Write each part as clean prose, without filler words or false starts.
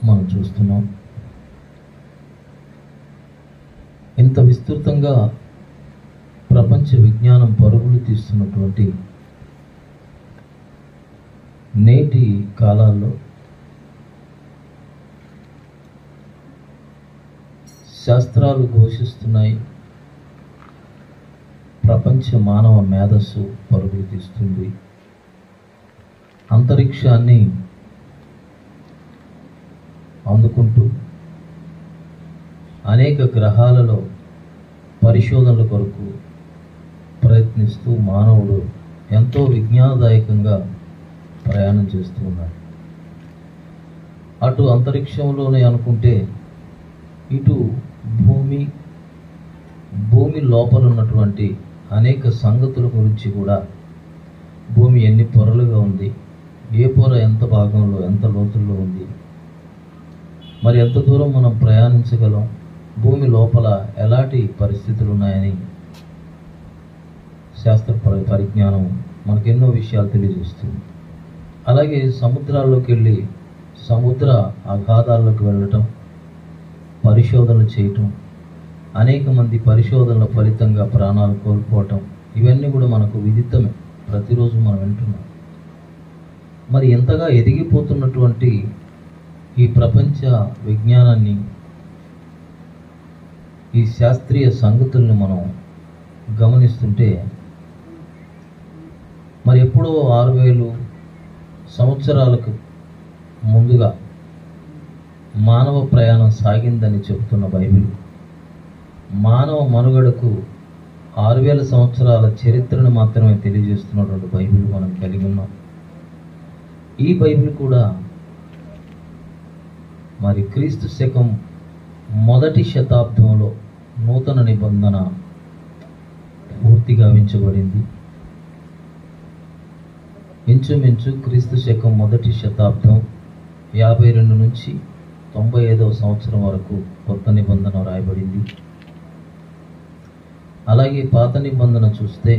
మనం చూస్తున్నాం. ఇంత విస్తృతంగా ప్రపంచ విజ్ఞానం పరుగులు తీస్తున్నటువంటి నేటి కాలాల్లో శాస్త్రాలు ఘోషిస్తున్నాయి, ప్రపంచ మానవ మేధస్సు పరుగులు తీస్తుంది. అంతరిక్షాన్ని అందుకుంటూ అనేక గ్రహాలలో పరిశోధనల కొరకు ప్రయత్నిస్తూ మానవుడు ఎంతో విజ్ఞానదాయకంగా ప్రయాణం చేస్తూ ఉన్నాడు. అటు అంతరిక్షంలోనే అనుకుంటే ఇటు భూమి లోపల ఉన్నటువంటి అనేక సంగతుల గురించి కూడా, భూమి ఎన్ని పొరలుగా ఉంది, ఏ పొర ఎంత భాగంలో ఎంత లోతుల్లో ఉంది, మరి ఎంత దూరం మనం ప్రయాణించగలం, భూమి లోపల ఎలాంటి పరిస్థితులు ఉన్నాయని శాస్త్ర పరిజ్ఞానం మనకెన్నో విషయాలు తెలియజేస్తుంది. అలాగే సముద్రాల్లోకి వెళ్ళి సముద్ర అగాధాల్లోకి వెళ్ళటం, పరిశోధనలు చేయటం, అనేక మంది పరిశోధనల ఫలితంగా ప్రాణాలు కోల్పోవటం, ఇవన్నీ కూడా మనకు విదితమే, ప్రతిరోజు మనం వింటున్నాం. మరి ఎంతగా ఎదిగిపోతున్నటువంటి ఈ ప్రపంచ విజ్ఞానాన్ని, ఈ శాస్త్రీయ సంగతుల్ని మనం గమనిస్తుంటే, మరి ఎప్పుడో 6000 సంవత్సరాలకు ముందుగా మానవ ప్రయాణం సాగిందని చెబుతున్న బైబిల్, మానవ మనుగడకు 6000 సంవత్సరాల చరిత్రను మాత్రమే తెలియజేస్తున్నటువంటి బైబిల్ మనం కలిగి ఉన్నాం. ఈ బైబిల్ కూడా మరి క్రీస్తు శకం 1వ శతాబ్దంలో నూతన నిబంధన పూర్తిగా వించబడింది. ఇంచుమించు క్రీస్తు శకం 1వ శతాబ్దం 52 నుంచి 95వ సంవత్సరం వరకు కొత్త నిబంధన రాయబడింది. అలాగే పాత నిబంధన చూస్తే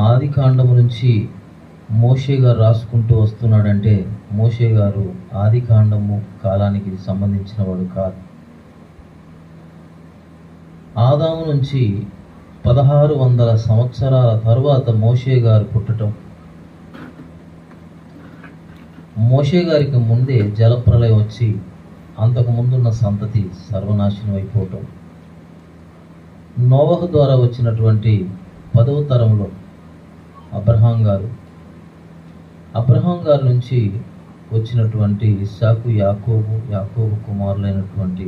ఆది కాండము నుంచి మోషే గారు రాసుకుంటూ వస్తున్నాడంటే, మోషే గారు ఆది కాండము కాలానికి సంబంధించిన వాడు కాదు. ఆదాము నుంచి 1600 సంవత్సరాల తరువాత మోషే గారు పుట్టడం, మోషే గారికి ముందే జలప్రలయం వచ్చి అంతకు ముందున్న సంతతి సర్వనాశనం అయిపోవటం, నోవహు ద్వారా వచ్చినటువంటి 10వ తరంలో అబ్రహాం గారి నుంచి వచ్చినటువంటి ఇస్సాకు, యాకోబు కుమారులైనటువంటి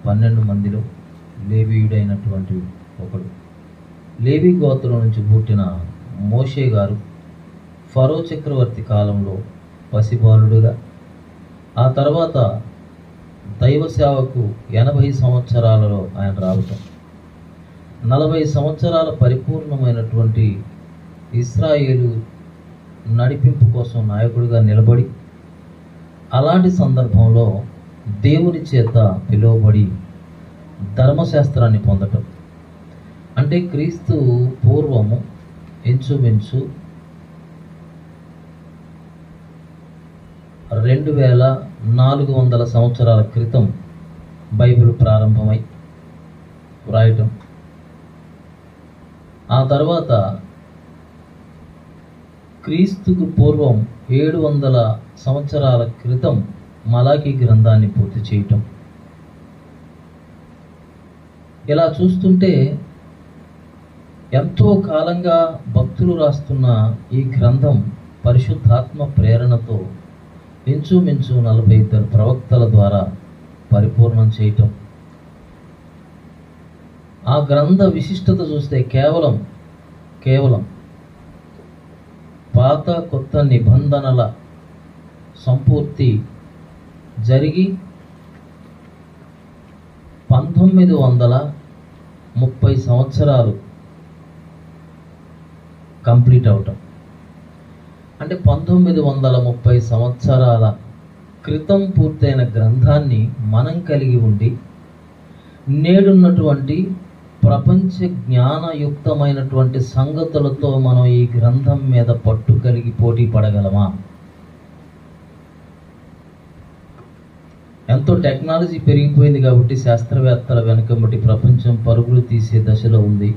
12 మందిలో లేవీయుడైనటువంటి ఒకడు. లేవీ గోత్రం నుంచి పుట్టిన మోషే గారు ఫరో చక్రవర్తి కాలంలో పసిబాలుడుగా, ఆ తర్వాత దైవ సేవకు 80 సంవత్సరాలలో ఆయన రావటం, 40 సంవత్సరాల పరిపూర్ణమైనటువంటి ఇశ్రాయేలు నడిపింపు కోసం నాయకుడిగా నిలబడి, అలాంటి సందర్భంలో దేవుని చేత పిలువబడి ధర్మశాస్త్రాన్ని పొందటం, అంటే క్రీస్తు పూర్వము ఇంచుమించు 2400 సంవత్సరాల క్రితం బైబిల్ ప్రారంభమై వ్రాయటం. ఆ తర్వాత క్రీస్తుకు పూర్వం 700 సంవత్సరాల క్రితం మలాకీ గ్రంథాన్ని పూర్తి చేయటం. ఇలా చూస్తుంటే ఎంతో కాలంగా భక్తులు రాస్తున్న ఈ గ్రంథం పరిశుద్ధాత్మ ప్రేరణతో ఇంచుమించు 42 ప్రవక్తల ద్వారా పరిపూర్ణం చేయటం. ఆ గ్రంథ విశిష్టత చూస్తే కేవలం పాత కొత్త నిబంధనల సంపూర్తి జరిగి 1930 సంవత్సరాలు కంప్లీట్ అవటం. అంటే 1930 సంవత్సరాల క్రితం పూర్తయిన గ్రంథాన్ని మనం కలిగి ఉండి, నేడున్నటువంటి ప్రపంచ జ్ఞానయుక్తమైనటువంటి సంగతులతో మనం ఈ గ్రంథం మీద పట్టు కలిగి పోటీ పడగలమా? ఎంతో టెక్నాలజీ పెరిగిపోయింది కాబట్టి శాస్త్రవేత్తల వెనకబట్టి ప్రపంచం పరుగులు తీసే దశలో ఉంది.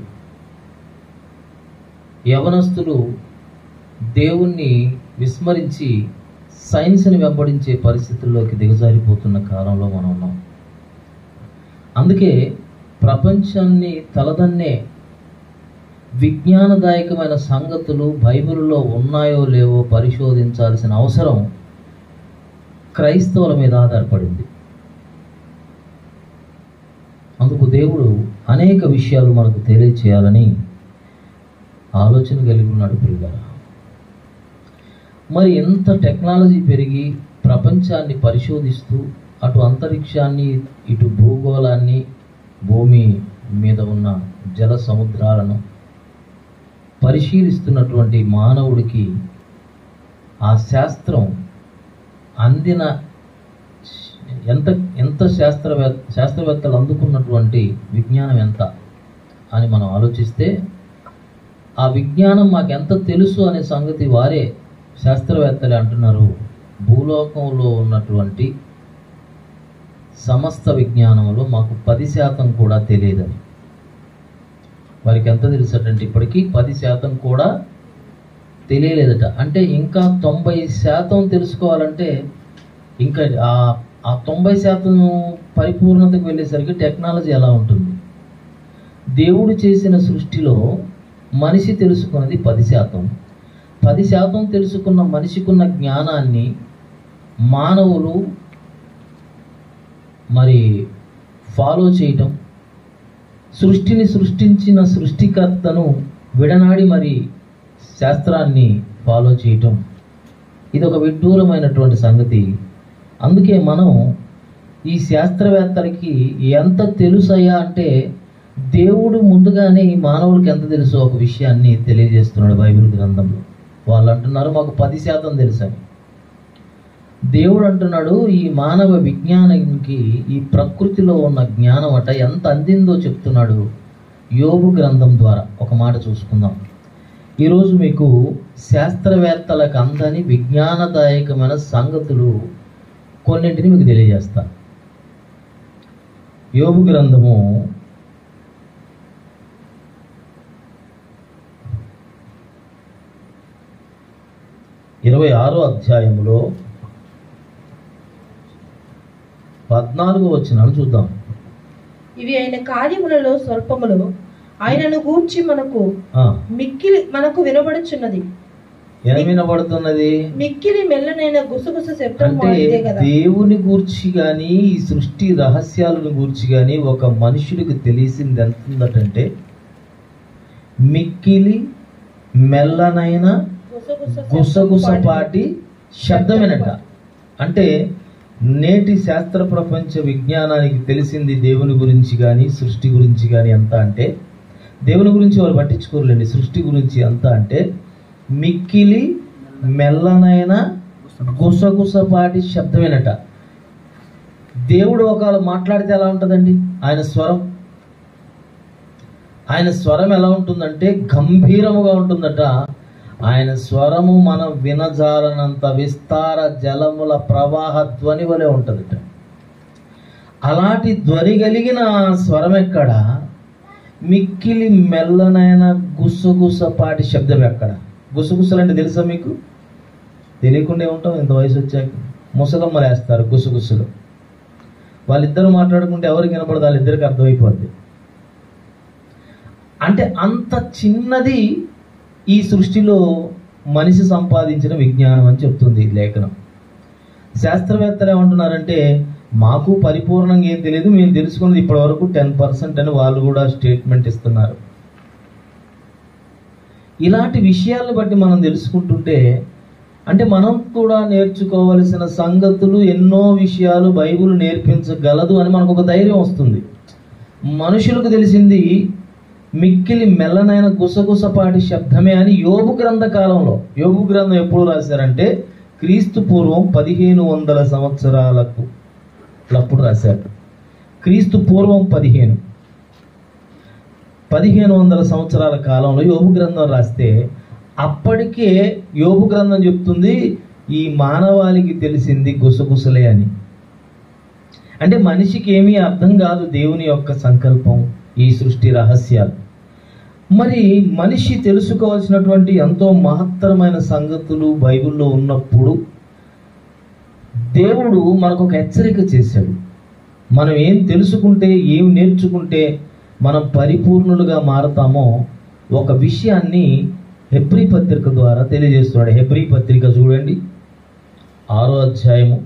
యవనస్తులు దేవుణ్ణి విస్మరించి సైన్స్ని వెంబడించే పరిస్థితుల్లోకి దిగజారిపోతున్న కాలంలో మనం ఉన్నాం. అందుకే ప్రపంచాన్ని తలదన్నే విజ్ఞానదాయకమైన సంగతులు బైబిల్లో ఉన్నాయో లేవో పరిశోధించాల్సిన అవసరం క్రైస్తవుల మీద ఆధారపడింది. అందుకు దేవుడు అనేక విషయాలు మనకు తెలియచేయాలని ఆలోచన కలిగి ఉన్నాడు పిల్లలు. మరి ఎంత టెక్నాలజీ పెరిగి ప్రపంచాన్ని పరిశోధిస్తూ అటు అంతరిక్షాన్ని ఇటు భూగోళాన్ని భూమి మీద ఉన్న జల సముద్రాలను పరిశీలిస్తున్నటువంటి మానవుడికి ఆ శాస్త్రం అందిన ఎంత శాస్త్రవేత్తలు అందుకున్నటువంటి విజ్ఞానం ఎంత అని మనం ఆలోచిస్తే ఆ విజ్ఞానం మాకెంత తెలుసు అనే సంగతి వారే శాస్త్రవేత్తలే అంటున్నారు. భూలోకంలో ఉన్నటువంటి సమస్త విజ్ఞానంలో మాకు 10% కూడా తెలియదని. వారికి ఎంత తెలుసటంటే ఇప్పటికీ 10% కూడా తెలియలేదట. అంటే ఇంకా 90% తెలుసుకోవాలంటే ఇంకా ఆ 90% పరిపూర్ణతకు వెళ్ళేసరికి టెక్నాలజీ ఎలా ఉంటుంది? దేవుడు చేసిన సృష్టిలో మనిషి తెలుసుకున్నది 10%. 10% తెలుసుకున్న మనిషికున్న జ్ఞానాన్ని మానవులు మరి ఫాలో చేయటం, సృష్టిని సృష్టించిన సృష్టికర్తను విడనాడి మరి శాస్త్రాన్ని ఫాలో చేయటం, ఇది ఒక విడ్డూరమైనటువంటి సంగతి. అందుకే మనం ఈ శాస్త్రవేత్తలకి ఎంత తెలుసయ్యా అంటే దేవుడు ముందుగానే ఈ మానవులకి ఎంత తెలుసో ఒక విషయాన్ని తెలియజేస్తున్నాడు బైబిల్ గ్రంథంలో. వాళ్ళు అంటున్నారు మాకు 10% తెలుసని. దేవుడు అంటున్నాడు ఈ మానవ విజ్ఞానానికి ఈ ప్రకృతిలో ఉన్న జ్ఞానం అట ఎంత అందిందో చెప్తున్నాడు యోబు గ్రంథం ద్వారా. ఒక మాట చూసుకుందాం. ఈరోజు మీకు శాస్త్రవేత్తలకు అందని విజ్ఞానదాయకమైన సంగతులు కొన్నింటిని మీకు తెలియజేస్తా. యోబు గ్రంథము 26వ అధ్యాయములో 14వ వచనాన్ని చూద్దాం. ఇవి ఆయన కార్యములలో స్వల్పములు, ఆయనను గూర్చి మనకు వినబడుచున్నది. ఏమి వినబడుతున్నది? మిక్కిలి మెల్లనైన గుసగుస శబ్దం. దేవుని గూర్చి గాని ఈ సృష్టి రహస్యాలను గూర్చి గాని ఒక మనుషుడికి తెలిసింది ఎంతుందటంటే మిక్కిలి మెల్లనైన గుసగుసపాటి శబ్దమేనట. అంటే నేటి శాస్త్ర ప్రపంచ విజ్ఞానానికి తెలిసింది దేవుని గురించి కానీ సృష్టి గురించి కానీ ఎంత అంటే, దేవుని గురించి వారు పట్టించుకోరులేండి, సృష్టి గురించి ఎంత అంటే మిక్కిలి మెల్లనైన గుసగుసపాటి శబ్దమేనట. దేవుడు ఒకవేళ మాట్లాడితే ఎలా ఉంటుందండి? ఆయన స్వరం ఎలా ఉంటుందంటే గంభీరముగా ఉంటుందట. ఆయన స్వరము మనం వినజాలనంత విస్తార జలముల ప్రవాహ ధ్వని వలె ఉంటుందట. అలాంటి ధ్వని కలిగిన స్వరం ఎక్కడ? మిక్కిలి మెల్లనైన గుసగుసపాటి శబ్దం ఎక్కడ? గుసగుసలు అంటే తెలుసా మీకు? తెలియకుండా ఉంటాం. ఇంత వయసు వచ్చాక ముసలమ్మలు వేస్తారు గుసగుసలు. వాళ్ళిద్దరు మాట్లాడుకుంటే ఎవరికి వినపడదు, వాళ్ళిద్దరికి అర్థమైపోద్ది. అంటే అంత చిన్నది ఈ సృష్టిలో మనిషి సంపాదించిన విజ్ఞానం అని చెప్తుంది లేఖనం. శాస్త్రవేత్తలు ఏమంటున్నారంటే మాకు పరిపూర్ణంగా ఏం తెలియదు, మేము తెలుసుకున్నది ఇప్పటి వరకు 10% అని వాళ్ళు కూడా స్టేట్మెంట్ ఇస్తున్నారు. ఇలాంటి విషయాలను బట్టి మనం తెలుసుకుంటుంటే అంటే మనం కూడా నేర్చుకోవలసిన సంగతులు ఎన్నో విషయాలు బైబిల్ నేర్పించగలదు అని మనకు ఒక ధైర్యం వస్తుంది. మనుషులకు తెలిసింది మిక్కిలి మెల్లనైన గుసగుసపాటి శబ్దమే అని యోబు గ్రంథ కాలంలో. యోబు గ్రంథం ఎప్పుడు రాశారంటే క్రీస్తు పూర్వం 1500 సంవత్సరాలకు అప్పుడు రాశారు. క్రీస్తు పూర్వం 1500 సంవత్సరాల కాలంలో యోబు గ్రంథం రాస్తే అప్పటికే యోబు గ్రంథం చెప్తుంది ఈ మానవాళికి తెలిసింది గుసగుసలే అని. అంటే మనిషికి ఏమీ అర్థం కాదు దేవుని యొక్క సంకల్పం, ఈ సృష్టి రహస్యాలు. మరి మనిషి తెలుసుకోవాల్సినటువంటి ఎంతో మహత్తరమైన సంగతులు బైబిల్లో ఉన్నప్పుడు దేవుడు మనకు ఒక హెచ్చరిక చేశాడు. మనం ఏం తెలుసుకుంటే, ఏం నేర్చుకుంటే మనం పరిపూర్ణులుగా మారతామో ఒక విషయాన్ని హెబ్రీ పత్రిక ద్వారా తెలియజేస్తున్నాడు. హెబ్రీ పత్రిక చూడండి, 6వ అధ్యాయము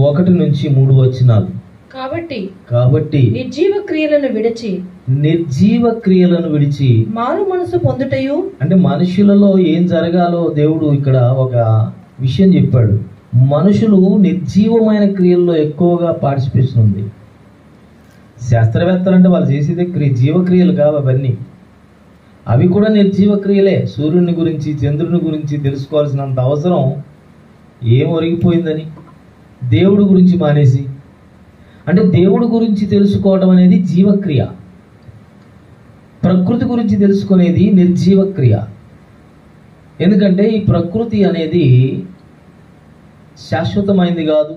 1-3 వచనాలు. కాబట్టి నిర్జీవ క్రియలను విడిచి మారు మనసు పొందుటయు, అంటే మనుషులలో ఏం జరగాలో దేవుడు ఇక్కడ ఒక విషయం చెప్పాడు. మనుషులు నిర్జీవమైన క్రియల్లో ఎక్కువగా పార్టిసిపేషన్ ఉంది. శాస్త్రవేత్తలు అంటే వాళ్ళు చేసేదే జీవక్రియలు కావు అవన్నీ. అవి కూడా నిర్జీవ క్రియలే. సూర్యుని గురించి, చంద్రుని గురించి తెలుసుకోవాల్సినంత అవసరం ఏం ఒరిగిపోయిందని దేవుడి గురించి మానేసి, అంటే దేవుడి గురించి తెలుసుకోవటం అనేది జీవక్రియ, ప్రకృతి గురించి తెలుసుకునేది నిర్జీవ క్రియ. ఎందుకంటే ఈ ప్రకృతి అనేది శాశ్వతమైంది కాదు,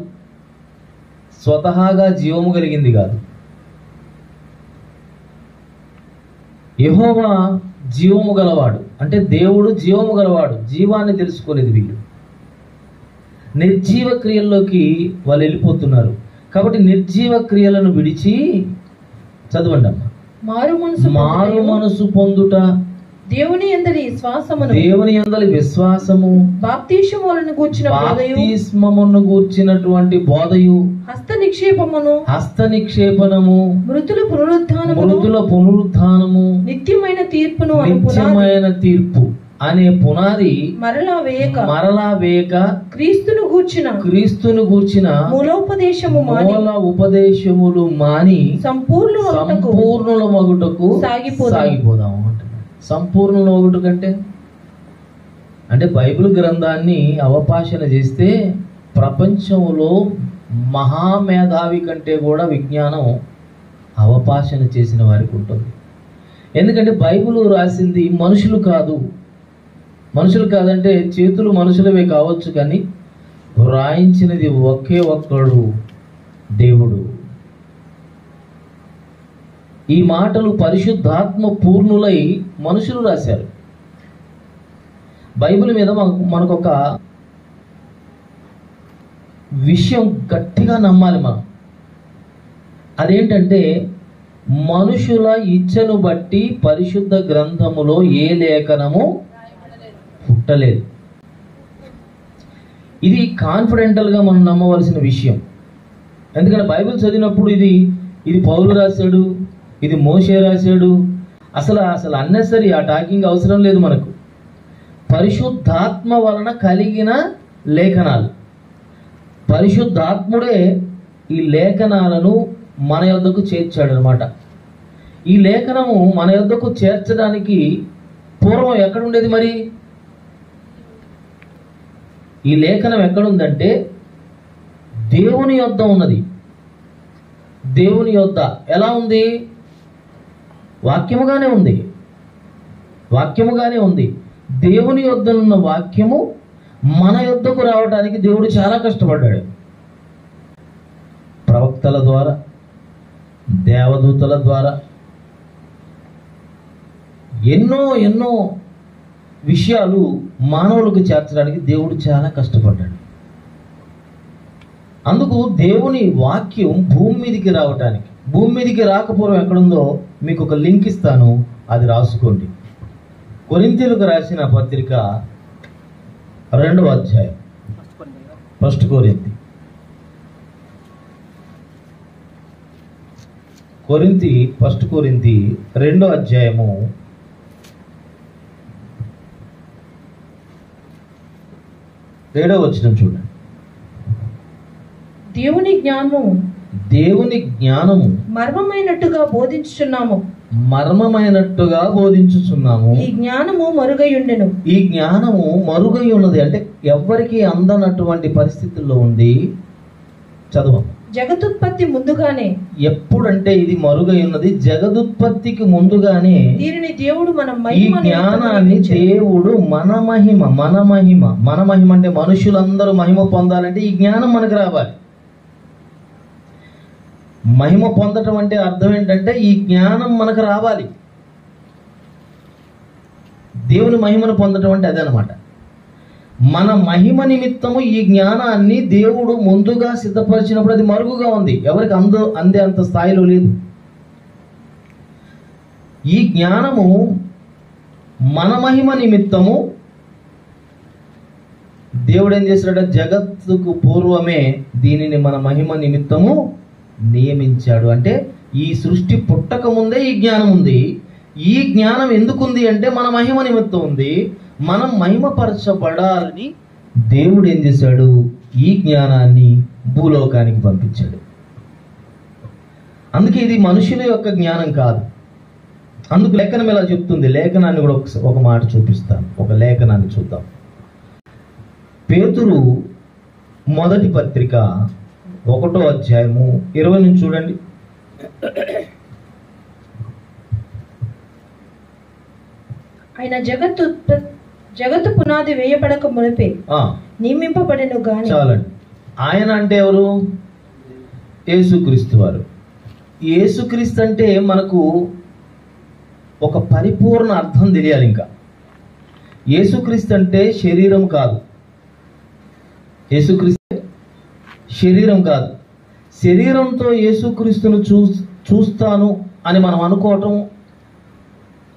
స్వతహాగా జీవము కలిగింది కాదు. యెహోవా జీవము గలవాడు, అంటే దేవుడు జీవము గలవాడు. జీవాన్ని తెలుసుకోలేదు వీళ్ళు. నిర్జీవ క్రియల్లోకి వాళ్ళు వెళ్ళిపోతున్నారు. కాబట్టి నిర్జీవ క్రియలను విడిచి, చదవండి అమ్మా, మారు మనసు పొందుట, దేవుని యందలి విశ్వాసము, బాప్తిస్మమును గూర్చినటువంటి బోధయు, హస్త నిక్షేపణము, మృతుల పునరుత్థానము, నిత్యమైన తీర్పు అనే పునాది మరలా వేయక క్రీస్తును గూర్చిన ఉపదేశములు మాని సంపూర్ణుల మగుటకు సాగిపోదాము. సంపూర్ణ ఒకటి కంటే, అంటే బైబిల్ గ్రంథాన్ని అవపాషణ చేస్తే ప్రపంచంలో మహామేధావి కంటే కూడా విజ్ఞానం అవపాషణ చేసిన వారికి ఉంటుంది. ఎందుకంటే బైబిల్ రాసింది మనుషులు కాదంటే చేతులు మనుషులవే కావచ్చు, కానీ రాయించినది ఒకే ఒక్కడు, దేవుడు. ఈ మాటలు పరిశుద్ధాత్మ పూర్ణులై మనుషులు రాశారు. బైబిల్ మీద మనకు ఒక విషయం గట్టిగా నమ్మాలి మనం. అదేంటంటే మనుషుల ఇచ్చను బట్టి పరిశుద్ధ గ్రంథములో ఏ లేఖనము పుట్టలేదు. ఇది కాన్ఫిడెంటల్గా మనం నమ్మవలసిన విషయం. ఎందుకంటే బైబిల్ చదివినప్పుడు ఇది పౌలు రాశాడు, ఇది మోషే రాశాడు, అసలు అన్నెసరీ ఆ టాకింగ్ అవసరం లేదు మనకు. పరిశుద్ధాత్మ వలన కలిగిన లేఖనాలు, పరిశుద్ధాత్ముడే ఈ లేఖనాలను మన యొద్దకు చేర్చాడు అనమాట. ఈ లేఖనము మన యొద్దకు చేర్చడానికి పూర్వం ఎక్కడుండేది? మరి ఈ లేఖనం ఎక్కడుందంటే దేవుని యొద్ద ఉన్నది. దేవుని యొద్ద ఎలా ఉంది? వాక్యముగానే ఉంది. దేవుని యొద్దనున్న వాక్యము మన యొద్దకు రావడానికి దేవుడు చాలా కష్టపడ్డాడు. ప్రవక్తల ద్వారా, దేవదూతల ద్వారా ఎన్నో విషయాలు మానవులకు చేర్చడానికి దేవుడు చాలా కష్టపడ్డాడు. అందుకు దేవుని వాక్యం భూమి మీదకి రాకపోవడం ఎక్కడుందో మీకు ఒక లింక్ ఇస్తాను, అది రాసుకోండి. కొరింథీయులకు రాసిన పత్రిక 2వ అధ్యాయం, 1 కొరింథీ 2వ అధ్యాయము 7వ వచనం చూడండి. దేవుని జ్ఞానము మర్మమైనట్టుగా బోధించుచున్నాము. ఈ జ్ఞానము మరుగై ఉన్నది. అంటే ఎవ్వరికి అందనటువంటి పరిస్థితుల్లో ఉంది. చదువు. జగదుత్పత్తి ముందుగానే. ఎప్పుడంటే ఇది మరుగై ఉన్నది? జగదుత్పత్తికి ముందుగానే దీనిని దేవుడు ఈ జ్ఞానాన్ని దేవుడు మన మహిమ అంటే మనుషులందరూ మహిమ పొందాలంటే ఈ జ్ఞానం మనకు రావాలి. మహిమ పొందటం అంటే అర్థం ఏంటంటే ఈ జ్ఞానం మనకు రావాలి. దేవుని మహిమను పొందటం అంటే అదనమాట. మన మహిమ నిమిత్తము ఈ జ్ఞానాన్ని దేవుడు ముందుగా సిద్ధపరిచినప్పుడు అది మరుగుగా ఉంది, ఎవరికి అందే అంత స్థాయిలో లేదు. ఈ జ్ఞానము మన మహిమ నిమిత్తము దేవుడు ఏం చేశాడు? జగత్తుకు పూర్వమే దీనిని మన మహిమ నిమిత్తము నియమించాడు. అంటే ఈ సృష్టి పుట్టక ముందే ఈ జ్ఞానం ఉంది. ఈ జ్ఞానం ఎందుకుంది అంటే మన మహిమ నిమిత్తం ఉంది. మనం మహిమపరచబడాలని దేవుడు ఏం చేశాడు? ఈ జ్ఞానాన్ని భూలోకానికి పంపించాడు. అందుకే ఇది మనుషుల యొక్క జ్ఞానం కాదు. అందుకు లేఖనం ఇలా చెప్తుంది. లేఖనాన్ని కూడా ఒక మాట చూపిస్తాను. ఒక లేఖనాన్ని చూద్దాం. పేతురు మొదటి పత్రిక 1వ అధ్యాయము 20 నుంచి చూడండి. ఆయన జగత్తు పునాది వేయబడక మునిపే నియమింపబడెను గాని. చాలండి. ఆయన అంటే ఎవరు? యేసుక్రీస్తు వారు. యేసుక్రీస్తు అంటే మనకు ఒక పరిపూర్ణ అర్థం తెలియాలి. ఇంకా యేసుక్రీస్తు అంటే శరీరం కాదు. యేసుక్రీస్తు శరీరం కాదు. శరీరంతో యేసుక్రీస్తును చూస్తాను అని మనం అనుకోవటం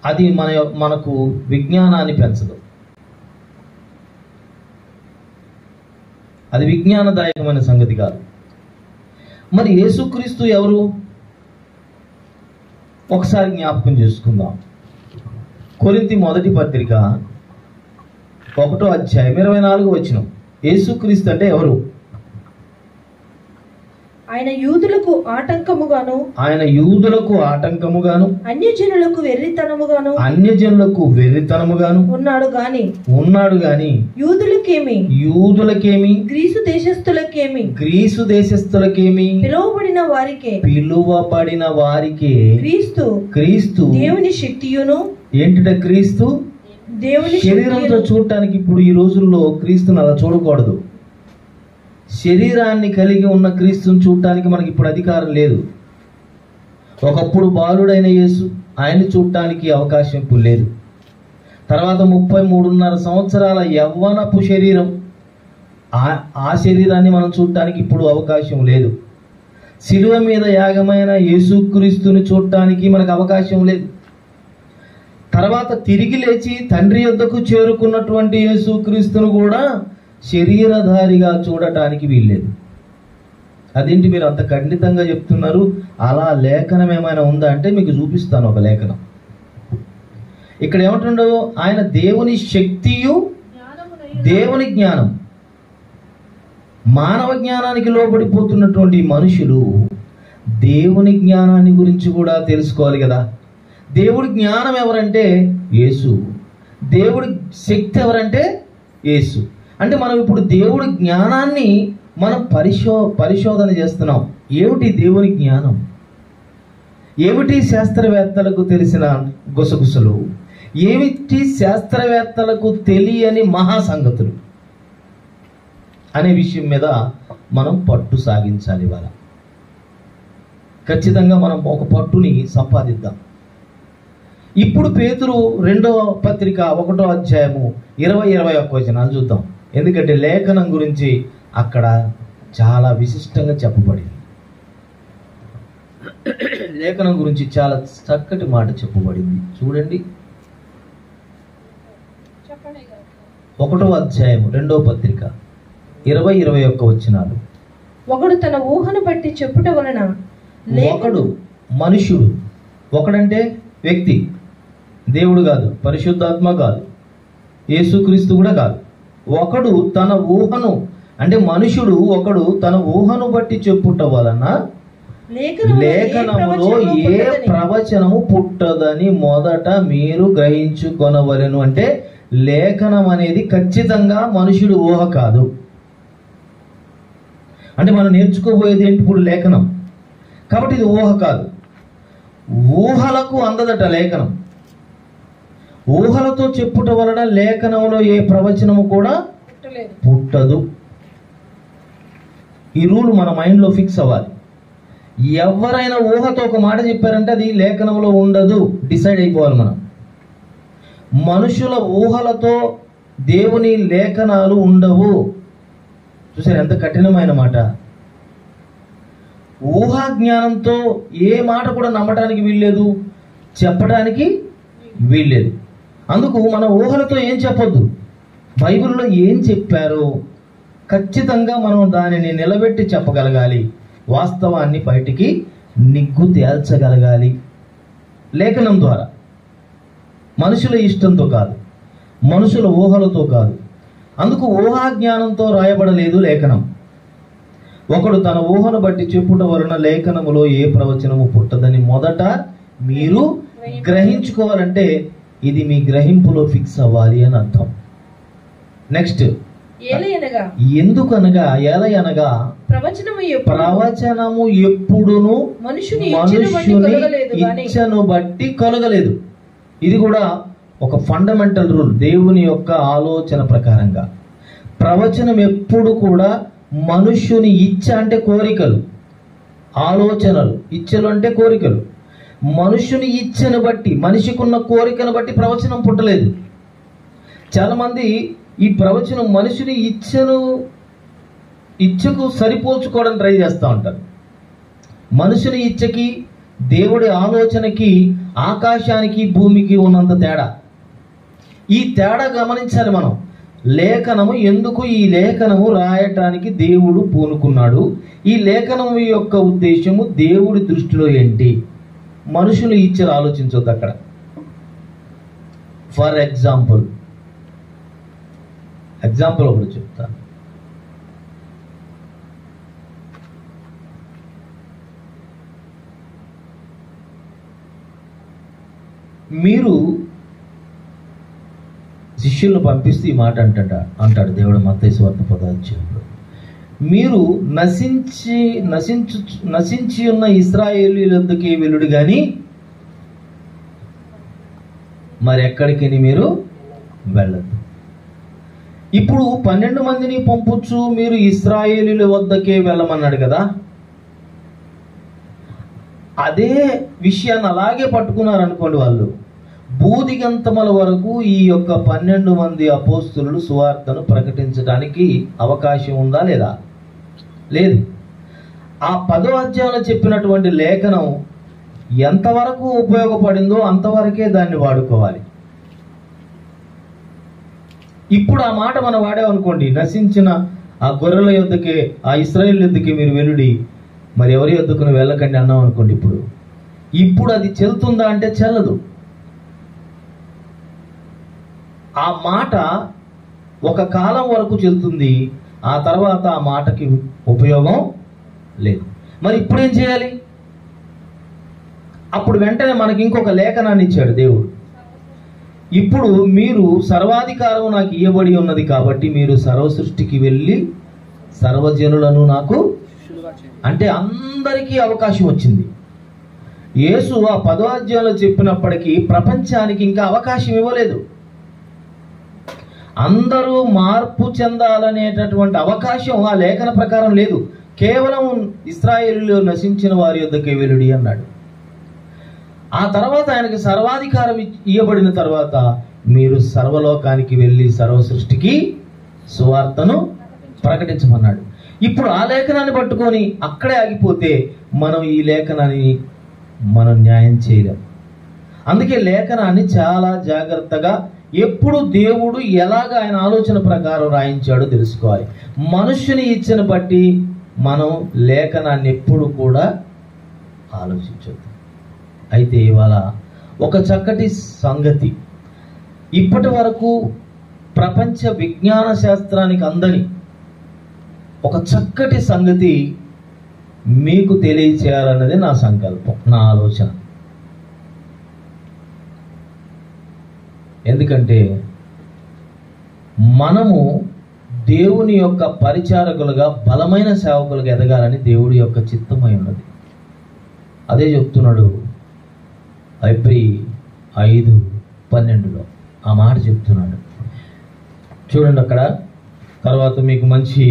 అది మనకు విజ్ఞానాన్ని పెంచదు. అది విజ్ఞానదాయకమైన సంగతి కాదు. మరి యేసుక్రీస్తు ఎవరు? ఒకసారి జ్ఞాపకం చేసుకుందాం. కొరింథీ మొదటి పత్రిక 1వ అధ్యాయం 24వ వచనం. యేసుక్రీస్తు అంటే ఎవరు? ఆయన యూదులకు ఆటంకముగాను అన్యజనులకు వెర్రితనముగాను ఉన్నాడు గాని యూదులకేమి గ్రీసు దేశస్థులకేమి పిలువబడిన వారికే క్రీస్తు దేవుని శక్తియును. ఏంటంటే క్రీస్తు దేవుని శరీరంతో చూడటానికి ఇప్పుడు ఈ రోజుల్లో క్రీస్తుని అలా చూడకూడదు. శరీరాన్ని కలిగి ఉన్న క్రీస్తుని చూడటానికి మనకి ఇప్పుడు అధికారం లేదు. ఒకప్పుడు బాలుడైన యేసు, ఆయన్ని చూడటానికి అవకాశం ఇప్పుడు లేదు. తర్వాత 33.5 సంవత్సరాల యవ్వనపు శరీరం, ఆ శరీరాన్ని మనం చూడటానికి ఇప్పుడు అవకాశం లేదు. శిలువ మీద యాగమైన యేసుక్రీస్తుని చూడటానికి మనకు అవకాశం లేదు. తర్వాత తిరిగి లేచి తండ్రి యొద్దకు చేరుకున్నటువంటి యేసుక్రీస్తును కూడా శరీరధారిగా చూడటానికి వీల్లేదు. అదేంటి మీరు అంత ఖండితంగా చెప్తున్నారు? అలా లేఖనం ఏమైనా ఉందా అంటే మీకు చూపిస్తాను ఒక లేఖనం. ఇక్కడ ఏమంటుండో, ఆయన దేవుని శక్తియు దేవుని జ్ఞానం. మానవ జ్ఞానానికి లోబడిపోతున్నటువంటి మనుషులు దేవుని జ్ఞానాన్ని గురించి కూడా తెలుసుకోవాలి కదా. దేవుడి జ్ఞానం ఎవరంటే యేసు. దేవుడి శక్తి ఎవరంటే యేసు. అంటే మనం ఇప్పుడు దేవుడి జ్ఞానాన్ని మనం పరిశోధన చేస్తున్నాం. ఏమిటి దేవుని జ్ఞానం? ఏమిటి శాస్త్రవేత్తలకు తెలిసిన గుసగుసలు? ఏమిటి శాస్త్రవేత్తలకు తెలియని మహాసంగతులు అనే విషయం మీద మనం పట్టు సాగించాలి. ఇవాళ ఖచ్చితంగా మనం ఒక పట్టుని సంపాదిద్దాం. ఇప్పుడు పేతురు 2వ పత్రిక 1వ అధ్యాయము 20-21 వచనాలు చూద్దాం. ఎందుకంటే లేఖనం గురించి అక్కడ చాలా విశిష్టంగా చెప్పబడింది. లేఖనం గురించి చాలా చక్కటి మాట చెప్పబడింది. చూడండి, 1వ అధ్యాయము 2వ పత్రిక 20-21 వచనాలు. ఒకడు తన ఊహను బట్టి చెప్పుట వలన, ఒకడు మనుషుడు, ఒకడంటే వ్యక్తి, దేవుడు కాదు, పరిశుద్ధాత్మ కాదు, యేసుక్రీస్తు కూడా కాదు. ఒకడు తన ఊహను, అంటే మనుషుడు ఒకడు తన ఊహను బట్టి చెప్పుట వలన లేఖనములో ఏ ప్రవచనము పుట్టదని మొదట మీరు గ్రహించుకొనవలెను. అంటే లేఖనం అనేది ఖచ్చితంగా మనుషుడు ఊహ కాదు. అంటే మనం నేర్చుకోబోయేది ఏంటి ఇప్పుడు? లేఖనం. కాబట్టి ఇది ఊహ కాదు. ఊహలకు అందదట లేఖనం. ఊహలతో చెప్పుట వలన లేఖనంలో ఏ ప్రవచనము కూడా పుట్టదు. ఈ రూల్ మన మైండ్లో ఫిక్స్ అవ్వాలి. ఎవరైనా ఊహతో ఒక మాట చెప్పారంటే అది లేఖనంలో ఉండదు, డిసైడ్ అయిపోవాలి మనం. మనుషుల ఊహలతో దేవుని లేఖనాలు ఉండవు. చూసారు ఎంత కఠినమైన మాట. ఊహా జ్ఞానంతో ఏ మాట కూడా నమ్మటానికి వీల్లేదు, చెప్పడానికి వీల్లేదు. అందుకు మన ఊహలతో ఏం చెప్పొద్దు. బైబిల్లో ఏం చెప్పారో ఖచ్చితంగా మనం దానిని నిలబెట్టి చెప్పగలగాలి. వాస్తవాన్ని బయటికి నిగ్గు తేల్చగలగాలి లేఖనం ద్వారా. మనుషుల ఇష్టంతో కాదు, మనుషుల ఊహలతో కాదు. అందుకు ఊహా జ్ఞానంతో రాయబడలేదు లేఖనం. ఒకడు తన ఊహను బట్టి చెప్పుట వలన లేఖనములో ఏ ప్రవచనము పుట్టదని మొదట మీరు గ్రహించుకోవాలంటే ఇది మీ గ్రహింపులో ఫిక్స్ అవ్వాలి అని అర్థం. నెక్స్ట్, ఎందుకనగా ఎలయనగా ప్రవచనము ఎప్పుడును మనుషుని ఇచ్చను బట్టి కలగలేదు. ఇది కూడా ఒక ఫండమెంటల్ రూల్ దేవుని యొక్క ఆలోచన ప్రకారంగా. ప్రవచనం ఎప్పుడు కూడా మనుష్యుని ఇచ్చ అంటే కోరికలు, ఆలోచనలు, ఇచ్చలు అంటే కోరికలు. మనుషుని ఇచ్చను బట్టి, మనిషికున్న కోరికను బట్టి ప్రవచనం పుట్టలేదు. చాలా మంది ఈ ప్రవచనం మనుషుని ఇచ్చకు సరిపోల్చుకోవడం ట్రై చేస్తూ ఉంటారు. మనుషుని ఇచ్చకి దేవుడి ఆలోచనకి ఆకాశానికి భూమికి ఉన్నంత తేడా. ఈ తేడా గమనించాలి మనం. లేఖనము ఎందుకు ఈ లేఖనము రాయటానికి దేవుడు పూనుకున్నాడు, ఈ లేఖనము యొక్క ఉద్దేశము దేవుడి దృష్టిలో ఏంటి, మనుషులు ఇచ్చలు ఆలోచించొద్దు అక్కడ. ఫర్ ఎగ్జాంపుల్ ఒకటి చెప్తాను. మీరు శిష్యులను పంపిస్తే ఈ మాట అంటాడు దేవుడు మత్తయి సువార్త 10వ అధ్యాయంలో, మీరు నశించి ఉన్న ఇశ్రాయేలీయుల వద్దకే వెళ్ళుడు గాని మరి ఎక్కడికి మీరు వెళ్ళదు. ఇప్పుడు 12 మందిని పంపుచు మీరు ఇశ్రాయేలీయుల వద్దకే వెళ్ళమన్నాడు కదా. అదే విషయాన్ని అలాగే పట్టుకున్నారనుకోండి వాళ్ళు. బూదిగంతముల వరకు ఈ యొక్క 12 మంది అపోస్తులు సువార్తను ప్రకటించడానికి అవకాశం ఉందా లేదా? లేదు. ఆ 10వ అధ్యాయంలో చెప్పినటువంటి లేఖనం ఎంతవరకు ఉపయోగపడిందో అంతవరకే దాన్ని వాడుకోవాలి. ఇప్పుడు ఆ మాట మనం వాడామనుకోండి, నశించిన ఆ గొర్రెల యొద్దకే, ఆ ఇశ్రాయేలు యొద్దకే మీరు వెలుడి, మరి ఎవరి యొద్దకు వెళ్ళకండి అన్నాం అనుకోండి. ఇప్పుడు అది చెల్లుతుందా అంటే చెల్లదు. ఆ మాట ఒక కాలం వరకు చెల్లుతుంది, ఆ తర్వాత ఆ మాటకి ఉపయోగం లేదు. మరి ఇప్పుడు ఏం చేయాలి? అప్పుడు వెంటనే మనకి ఇంకొక లేఖనాన్ని ఇచ్చాడు దేవుడు. ఇప్పుడు మీరు సర్వాధికారం నాకు ఇవ్వబడి ఉన్నది కాబట్టి మీరు సర్వ సృష్టికి వెళ్ళి సర్వజనులను నాకు, అంటే అందరికీ అవకాశం వచ్చింది. యేసు ఆ 10వ అధ్యాయంలో చెప్పినప్పటికీ ప్రపంచానికి ఇంకా అవకాశం ఇవ్వలేదు. అందరూ మార్పు చెందాలనేటటువంటి అవకాశం ఆ లేఖన ప్రకారం లేదు. కేవలం ఇశ్రాయేలులో నశించిన వారి యొద్దకే వెలుడి అన్నాడు. ఆ తర్వాత ఆయనకి సర్వాధికారం ఇవ్వబడిన తర్వాత మీరు సర్వలోకానికి వెళ్ళి సర్వ సృష్టికి సువార్తను ప్రకటించమన్నాడు. ఇప్పుడు ఆ లేఖనాన్ని పట్టుకొని అక్కడే ఆగిపోతే మనం ఈ లేఖనాన్ని న్యాయం చేయలేం. అందుకే లేఖనాన్ని చాలా జాగ్రత్తగా ఎప్పుడు దేవుడు ఎలాగ ఆయన ఆలోచన ప్రకారం రాయించాడో తెలుసుకోవాలి. మనుష్యుని ఇచ్చిన బట్టి మనం లేఖనాన్ని ఎప్పుడు కూడా ఆలోచించొద్దు. అయితే ఇవాళ ఒక చక్కటి సంగతి, ఇప్పటి వరకు ప్రపంచ విజ్ఞాన శాస్త్రానికి అందని ఒక చక్కటి సంగతి మీకు తెలియచేయాలన్నది నా సంకల్పం, నా ఆలోచన. ఎందుకంటే మనము దేవుని యొక్క పరిచారకులుగా, బలమైన సేవకులుగా ఎదగాలని దేవుడి యొక్క చిత్తమై ఉన్నది. అదే చెప్తున్నాడు Hebrew 5:12 ఆ మాట చెప్తున్నాడు. చూడండి అక్కడ. తర్వాత మీకు మంచి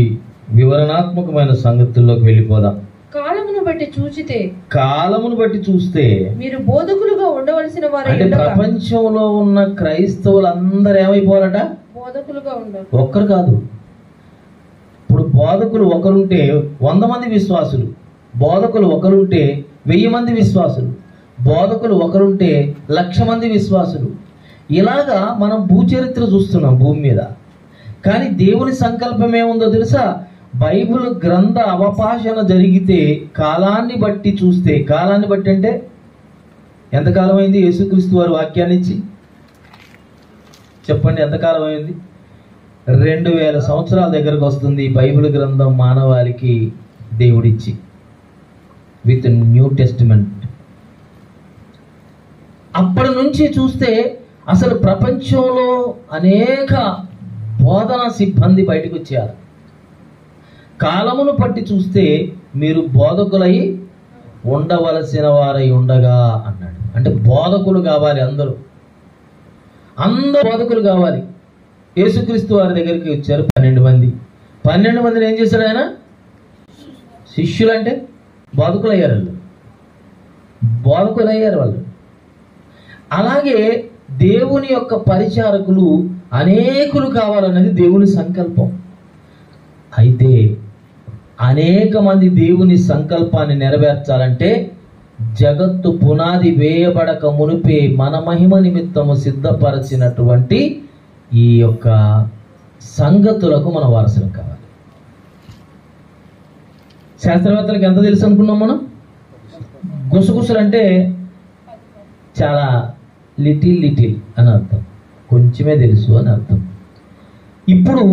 వివరణాత్మకమైన సంగతుల్లోకి వెళ్ళిపోదాం. కాలమును బట్టి చూచితే కాలమును బట్టి చూస్తే మీరు బోధకులుగా ఉండవలసిన వారు అంటే ప్రపంచంలో ఉన్న క్రైస్తవులందరూ ఏమైపోవాలట? బోధకులుగా ఉండాలి. ఒక్కరు కాదు. ఇప్పుడు బోధకులు ఒకరుంటే 100 మంది విశ్వాసులు, బోధకులు ఒకరుంటే 1000 మంది విశ్వాసులు, బోధకులు ఒకరుంటే 1,00,000 మంది విశ్వాసులు. ఇలాగా మనం భూచరిత్ర చూస్తున్నాం భూమి మీద. కానీ దేవుని సంకల్పం ఏముందో తెలుసా? బైబిల్ గ్రంథ అవపాషణ జరిగితే కాలాన్ని బట్టి చూస్తే, కాలాన్ని బట్టి అంటే ఎంతకాలం అయింది యేసుక్రీస్తు వారు వాక్యాన్ని ఇచ్చి? చెప్పండి, ఎంతకాలం అయింది? 2000 సంవత్సరాల దగ్గరకు వస్తుంది బైబిల్ గ్రంథం మానవాళికి దేవుడిచ్చి, విత్ న్యూ టెస్టిమెంట్. అప్పటి నుంచి చూస్తే అసలు ప్రపంచంలో అనేక బోధనా సిబ్బంది బయటకు వచ్చారు. కాలమును పట్టి చూస్తే మీరు బోధకులై ఉండవలసిన వారై ఉండగా అన్నాడు. అంటే బోధకులు కావాలి, అందరూ బోధకులు కావాలి. యేసుక్రీస్తు వారి దగ్గరికి వచ్చారు 12 మంది. 12 మందిని ఏం చేశాడు ఆయన? శిష్యులు అంటే బోధకులు అయ్యారు వాళ్ళు, బోధకులు అయ్యారు వాళ్ళు. అలాగే దేవుని యొక్క పరిచారకులు అనేకులు కావాలన్నది దేవుని సంకల్పం. అయితే అనేక మంది దేవుని సంకల్పాన్ని నెరవేర్చాలంటే జగత్తు పునాది వేయబడక మునిపే మన మహిమ నిమిత్తము సిద్ధపరచినటువంటి ఈ యొక్క సంగతులకు మన వారసులు కావాలి. శాస్త్రవేత్తలకు ఎంత తెలుసు అనుకున్నాం మనం? గుసగుసలు అంటే చాలా లిటిల్ అని అర్థం, కొంచెమే తెలుసు అని అర్థం. ఇప్పుడు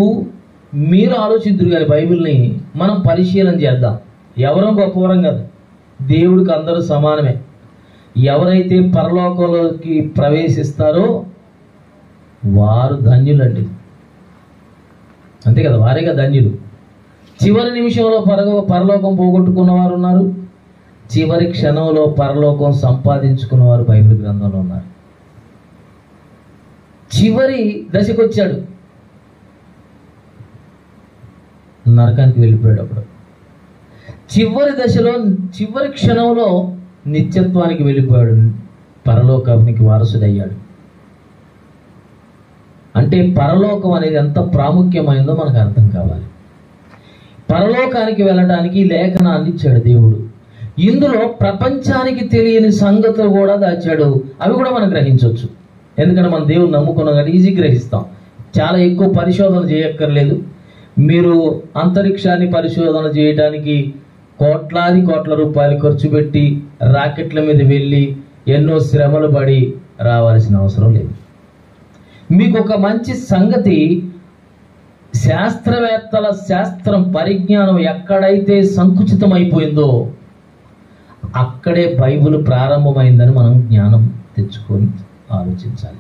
మీరు ఆలోచిద్దురు కానీ బైబిల్ని మనం పరిశీలన చేద్దాం. ఎవరో గొప్పవరం కాదు, దేవుడికి అందరూ సమానమే. ఎవరైతే పరలోకంలోకి ప్రవేశిస్తారో వారు ధన్యులండి, అంతే కదా, వారేగా ధన్యులు. చివరి నిమిషంలో పరలోకం పోగొట్టుకున్న వారు ఉన్నారు, చివరి క్షణంలో పరలోకం సంపాదించుకున్న వారు బైబిల్ గ్రంథంలో ఉన్నారు. చివరి దశకు వచ్చాడు, నరకానికి వెళ్ళిపోయాడు. అప్పుడు చివరి దశలో చివరి క్షణంలో నిత్యత్వానికి వెళ్ళిపోయాడు, పరలోకానికి వారసుడయ్యాడు. అంటే పరలోకం అనేది ఎంత ప్రాముఖ్యమైందో మనకు అర్థం కావాలి. పరలోకానికి వెళ్ళడానికి లేఖనాన్ని ఇచ్చాడు దేవుడు. ఇందులో ప్రపంచానికి తెలియని సంగతులు కూడా దాచాడు. అవి కూడా మనం గ్రహించవచ్చు, ఎందుకంటే మన దేవుడు నమ్ముకున్నాం కాబట్టి ఈజీ గ్రహిస్తాం. చాలా ఎక్కువ పరిశోధన చేయక్కర్లేదు. మీరు అంతరిక్షాన్ని పరిశోధన చేయడానికి కోట్ల రూపాయలు ఖర్చు పెట్టి రాకెట్ల మీద వెళ్ళి ఎన్నో శ్రమలు పడి రావాల్సిన అవసరం లేదు. మీకు ఒక మంచి సంగతి, శాస్త్రవేత్తల శాస్త్రం పరిజ్ఞానం ఎక్కడైతే సంకుచితమైపోయిందో అక్కడే బైబిల్ ప్రారంభమైందని మనం జ్ఞానం తెచ్చుకొని ఆలోచించాలి.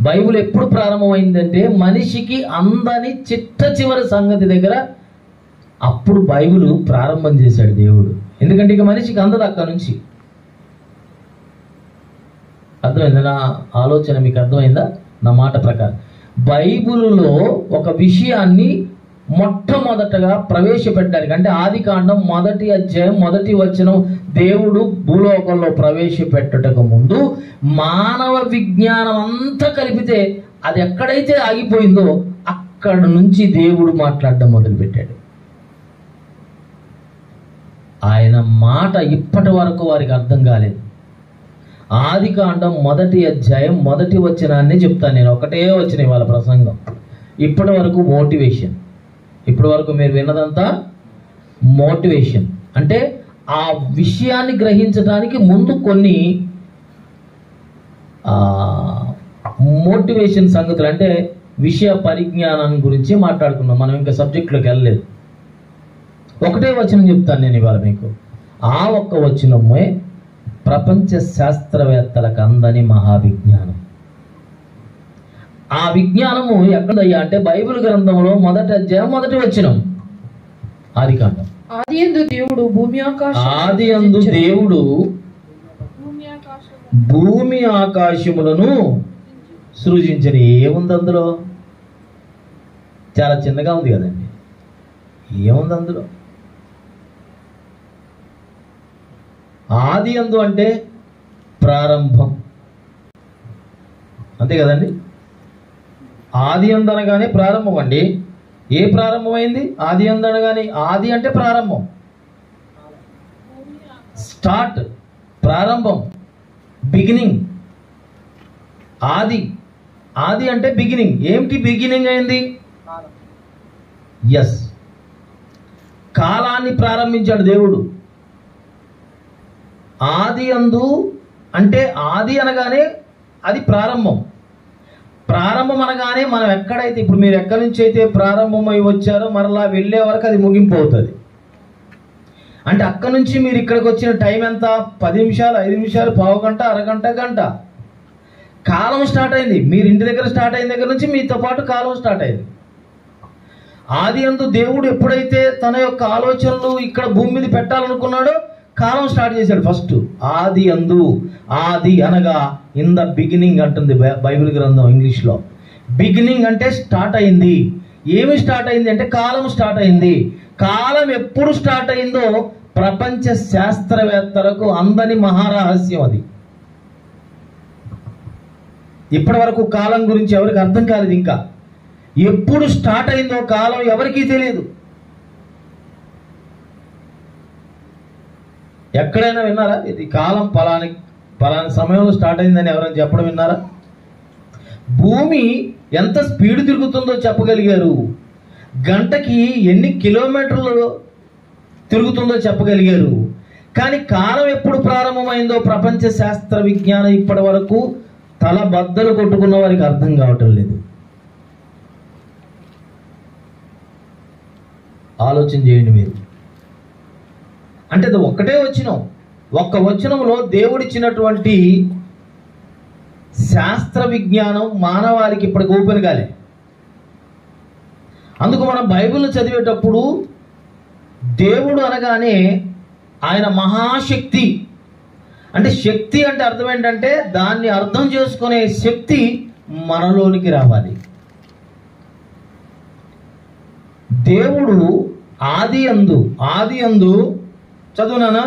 బైబిల్ ఎప్పుడు ప్రారంభమైందంటే మనిషికి అందని చిట్ట చివరి సంగతి దగ్గర అప్పుడు బైబిల్ ప్రారంభం చేశాడు దేవుడు. ఎందుకంటే ఇక మనిషికి అందదు అక్కడి నుంచి. అర్థమైందా నా ఆలోచన? మీకు అర్థమైందా నా మాట ప్రకారం? బైబిల్లో ఒక విషయాన్ని మొట్టమొదటగా ప్రవేశపెట్టడానికి, అంటే ఆదికాండం 1వ అధ్యాయం 1వ వచనం దేవుడు భూలోకంలో ప్రవేశపెట్టటకు ముందు మానవ విజ్ఞానం అంతా కలిపితే అది ఎక్కడైతే ఆగిపోయిందో అక్కడ నుంచి దేవుడు మాట్లాడడం మొదలుపెట్టాడు. ఆయన మాట ఇప్పటి వరకు వారికి అర్థం కాలేదు. ఆదికాండం 1వ అధ్యాయం 1వ వచనాన్ని చెప్తాను నేను, ఒకటే వచ్చిన వాళ్ళ ప్రసంగం. ఇప్పటి వరకు మోటివేషన్, ఇప్పటి వరకు మీరు విన్నదంతా మోటివేషన్. అంటే ఆ విషయాన్ని గ్రహించడానికి ముందు కొన్ని మోటివేషన్ సంగతులు, అంటే విషయ పరిజ్ఞానం గురించి మాట్లాడుకున్నాం. మనం ఇంకా సబ్జెక్ట్లోకి వెళ్ళలేదు. ఒకటే వచనం చెప్తాను నేను ఇవాళ మీకు. ఆ ఒక్క వచనమే ప్రపంచ శాస్త్రవేత్తలకు అందని మహావిజ్ఞానం. ఆ విజ్ఞానము ఎక్కడయ్యా అంటే బైబిల్ గ్రంథంలో 1వ అధ్యాయం 1వ వచనం, ఆదికాండం. ఆదియందు దేవుడు భూమి ఆకాశములను సృజించని. ఏముంది అందులో? చాలా చిన్నగా ఉంది కదండి. ఏముంది అందులో? ఆది యందు అంటే ప్రారంభం, అంతే కదండి. ఆది యందు అనగానే ప్రారంభం అండి. ఏ ప్రారంభమైంది? ఆది యందు అనగానే, ఆది అంటే ప్రారంభం, స్టార్ట్, ప్రారంభం, బిగినింగ్. ఆది, ఆది అంటే బిగినింగ్. ఏమిటి బిగినింగ్ అయింది? ఎస్, కాలాన్ని ప్రారంభించాడు దేవుడు. ఆది యందు అంటే ఆది అనగానే అది ప్రారంభం. ప్రారంభం అనగానే మనం ఎక్కడైతే, ఇప్పుడు మీరు ఎక్కడి నుంచి అయితే ప్రారంభమై వచ్చారో మరలా వెళ్ళే వరకు అది ముగింపు అవుతుంది. అంటే అక్కడి నుంచి మీరు ఇక్కడికి వచ్చిన టైం ఎంత? 10 నిమిషాలు, 5 నిమిషాలు, పావు గంట, అరగంట, గంట. కాలం స్టార్ట్ అయింది. మీరు ఇంటి దగ్గర స్టార్ట్ అయిన దగ్గర నుంచి మీతో పాటు కాలం స్టార్ట్ అయింది. ఆది యందు దేవుడు ఎప్పుడైతే తన యొక్క ఆలోచనలు ఇక్కడ భూమి మీద పెట్టాలనుకున్నాడో కాలం స్టార్ట్ చేశాడు ఫస్ట్. ఆది యందు, ఆది అనగా ఇన్ ద బిగినింగ్ అంటుంది బైబిల్ గ్రంథం ఇంగ్లీష్లో. బిగినింగ్ అంటే స్టార్ట్ అయింది. ఏమి స్టార్ట్ అయింది అంటే కాలం స్టార్ట్ అయింది. కాలం ఎప్పుడు స్టార్ట్ అయిందో ప్రపంచ శాస్త్రవేత్తలకు అందని మహారహస్యం అది. ఇప్పటి వరకు కాలం గురించి ఎవరికి అర్థం కాలేదు. ఇంకా ఎప్పుడు స్టార్ట్ అయిందో కాలం ఎవరికీ తెలియదు. ఎక్కడైనా విన్నారా ఇది కాలం పలాని సమయంలో స్టార్ట్ అయిందని ఎవరైనా చెప్పడం విన్నారా? భూమి ఎంత స్పీడ్ తిరుగుతుందో చెప్పగలిగారు. గంటకి ఎన్ని కిలోమీటర్లు తిరుగుతుందో చెప్పగలిగారు. కానీ కాలం ఎప్పుడు ప్రారంభమైందో ప్రపంచ శాస్త్ర విజ్ఞానం ఇప్పటి వరకు తల బద్దలు కొట్టుకున్న వారికి అర్థం కావటం లేదు. ఆలోచన చేయండి మీరు. అంటే అది ఒక్కటే వచనం, ఒక్క వచనంలో దేవుడిచ్చినటువంటి శాస్త్ర విజ్ఞానం మానవాళికి ఇప్పటికి ఓపెన్ కాలే. అందుకు మనం బైబిల్ చదివేటప్పుడు దేవుడు అనగానే ఆయన మహాశక్తి, అంటే శక్తి అంటే అర్థం ఏంటంటే దాన్ని అర్థం చేసుకునే శక్తి మనలోనికి రావాలి. దేవుడు ఆది యందు చదువునానా,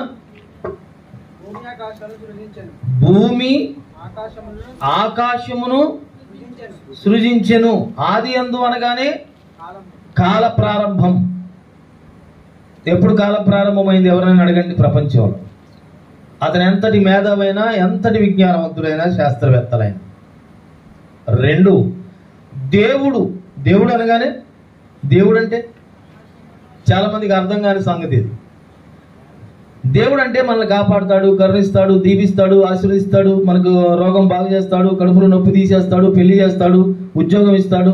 భూమి ఆకాశమును సృజించెను. ఆది యందు అనగానే కాల ప్రారంభం. ఎప్పుడు కాల ప్రారంభమైంది ఎవరైనా అడగండి ప్రపంచంలో. అతను ఎంతటి మేధావైనా, ఎంతటి విజ్ఞానవంతుడైనా, శాస్త్రవేత్తలైనా. 2, దేవుడు అనగానే, దేవుడు అంటే చాలా మందికి అర్థం కాని సంగతి ఇది. దేవుడు అంటే మనల్ని కాపాడుతాడు, కరుణిస్తాడు, దీవిస్తాడు, ఆశీర్వదిస్తాడు, మనకు రోగం బాగు చేస్తాడు, కడుపులో నొప్పి తీసేస్తాడు, పెళ్లి చేస్తాడు, ఉద్యోగం ఇస్తాడు.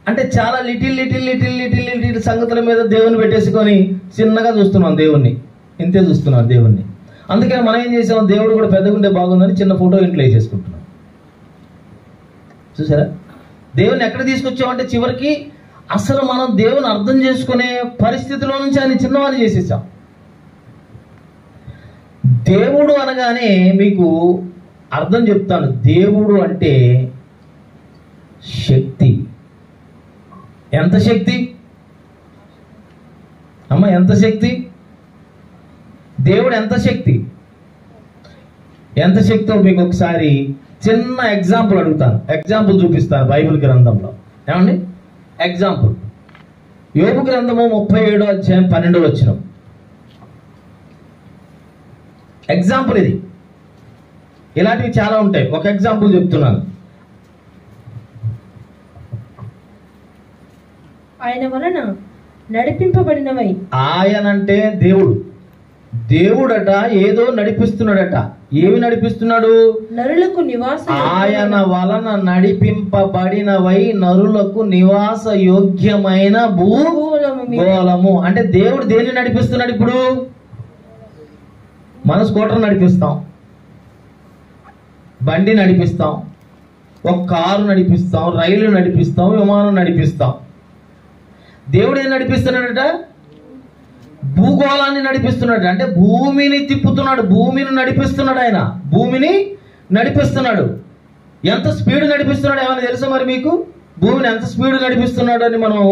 అంటే చాలా లిటిల్ సంగతుల మీద దేవుని పెట్టేసుకొని చిన్నగా చూస్తున్నాం దేవుణ్ణి. ఇంతే చూస్తున్నాం దేవుణ్ణి. అందుకని మనం ఏం చేసాం, దేవుడు కూడా పెద్దగా ఉంటే బాగుందని చిన్న ఫోటో ఇంట్లో వేసేసుకుంటున్నాం. చూసారా, దేవుని ఎక్కడ తీసుకొచ్చామంటే చివరికి అసలు మనం దేవుని అర్థం చేసుకునే పరిస్థితిలో నుంచి ఆయన చిన్నవాళ్ళు చేసేసాం. దేవుడు అనగానే మీకు అర్థం చెప్తాను. దేవుడు అంటే శక్తి. ఎంత శక్తి అమ్మ, ఎంత శక్తి? దేవుడు ఎంత శక్తి? ఎంత శక్తో మీకు ఒకసారి చిన్న ఎగ్జాంపుల్ అడుగుతాను. ఎగ్జాంపుల్ చూపిస్తాను బైబిల్ గ్రంథంలో. ఏమండి ఎగ్జాంపుల్? యోబు గ్రంథము 37వ అధ్యాయం 12వ వచనం. ఎగ్జాంపుల్ ఇది. ఇలాంటివి చాలా ఉంటాయి. ఒక ఎగ్జాంపుల్ చెప్తున్నాను. ఆయన వలన నడిపింపబడినవై. ఆయన అంటే దేవుడు. దేవుడట ఏదో నడిపిస్తున్నాడట. ఏమి నడిపిస్తున్నాడు? నరులకు నివాస. ఆయన వలన నడిపింపబడినవై నరులకు నివాస యోగ్యమైన భూగోళము. అంటే దేవుడు దేన్ని నడిపిస్తున్నాడు? ఇప్పుడు మన స్కూటర్ నడిపిస్తాం, బండి నడిపిస్తాం, ఒక కారు నడిపిస్తాం, రైలు నడిపిస్తాం, విమానం నడిపిస్తాం. దేవుడు ఏం నడిపిస్తున్నాడట? భూగోళాన్ని నడిపిస్తున్నాడు. అంటే భూమిని తిప్పుతున్నాడు, భూమిని నడిపిస్తున్నాడు. ఆయన భూమిని నడిపిస్తున్నాడు. ఎంత స్పీడ్ నడిపిస్తున్నాడు ఏమైనా తెలుసా మరి మీకు? భూమిని ఎంత స్పీడ్ నడిపిస్తున్నాడు అని మనం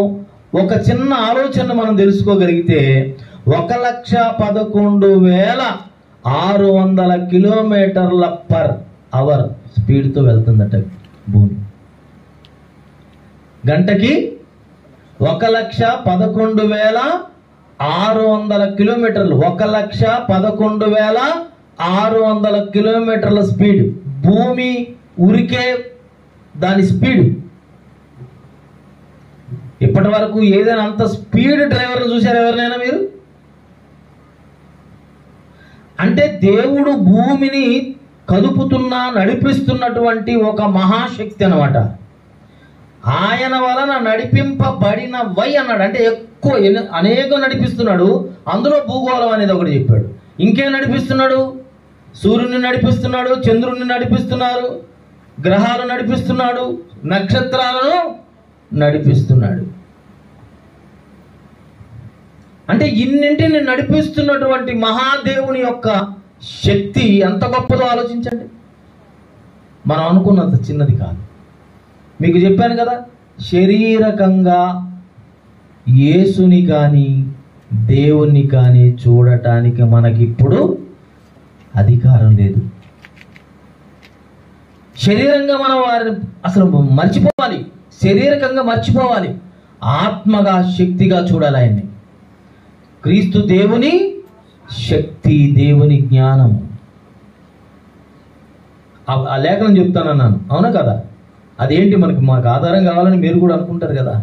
ఒక చిన్న ఆలోచన మనం తెలుసుకోగలిగితే 1,11,000 600 కిలోమీటర్ల పర్ అవర్ స్పీడ్తో వెళ్తుందట భూమి. గంటకి 1,11,600 కిలోమీటర్లు, 1,11,600 కిలోమీటర్ల స్పీడ్ భూమి ఉరికే దాని స్పీడ్. ఇప్పటి వరకు ఏదైనా అంత స్పీడ్ డ్రైవర్ని చూశారు ఎవరినైనా మీరు? అంటే దేవుడు భూమిని కదుపుతున్నా నడిపిస్తున్నటువంటి ఒక మహాశక్తి అన్నమాట. ఆయన వలన నడిపింపబడినవై అన్నాడు. అంటే ఎక్కువ అనేకం నడిపిస్తున్నాడు. అందులో భూగోళం అనేది ఒకటి చెప్పాడు. ఇంకేం నడిపిస్తున్నాడు? సూర్యుని నడిపిస్తున్నాడు, చంద్రుడిని నడిపిస్తున్నారు, గ్రహాలు నడిపిస్తున్నాడు, నక్షత్రాలను నడిపిస్తున్నాడు. అంటే ఇన్నింటిని నడిపిస్తున్నటువంటి మహాదేవుని యొక్క శక్తి ఎంత గొప్పదో ఆలోచించండి. మనం అనుకున్నంత చిన్నది కాదు. మీకు చెప్పాను కదా, శారీరకంగా యేసుని కానీ దేవుణ్ణి కానీ చూడటానికి మనకిప్పుడు అధికారం లేదు. శరీరంగా మనం వారిని అసలు మర్చిపోవాలి, శారీరకంగా మర్చిపోవాలి, ఆత్మగా శక్తిగా చూడాలి ఆయన్ని. క్రీస్తు దేవుని శక్తి, దేవుని జ్ఞానము. ఆ లేఖనం చెప్తానన్నాను, అవునా కదా? అదేంటి మాకు ఆధారం కావాలని మీరు కూడా అనుకుంటారు కదా.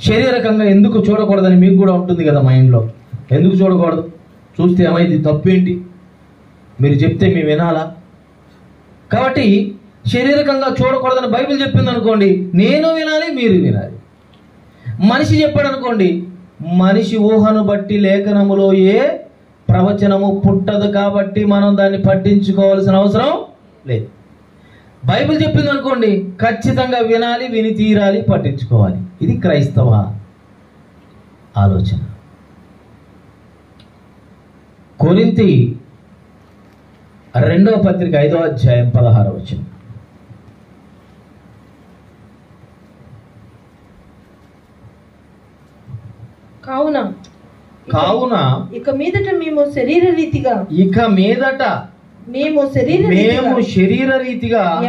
శారీరకంగా ఎందుకు చూడకూడదని మీకు కూడా ఉంటుంది కదా మైండ్లో. ఎందుకు చూడకూడదు? చూస్తే ఏమైంది? తప్పేంటి? మీరు చెప్తే మేము వినాలా? కాబట్టి శారీరకంగా చూడకూడదని బైబిల్ చెప్పింది అనుకోండి, నేను వినాలి, మీరు వినాలి. మనిషి చెప్పాడు అనుకోండి, మనిషి ఊహను బట్టి లేఖనములో ఏ ప్రవచనము పుట్టదు కాబట్టి మనం దాన్ని పట్టించుకోవాల్సిన అవసరం లేదు. బైబిల్ చెప్పింది అనుకోండి, ఖచ్చితంగా వినాలి, విని తీరాలి, పట్టించుకోవాలి. ఇది క్రైస్తవ ఆలోచన. కొరింథీ 2వ పత్రిక 5వ అధ్యాయం 16వ వచనం. కావున ఇక మీదట మేము శరీర రీతిగా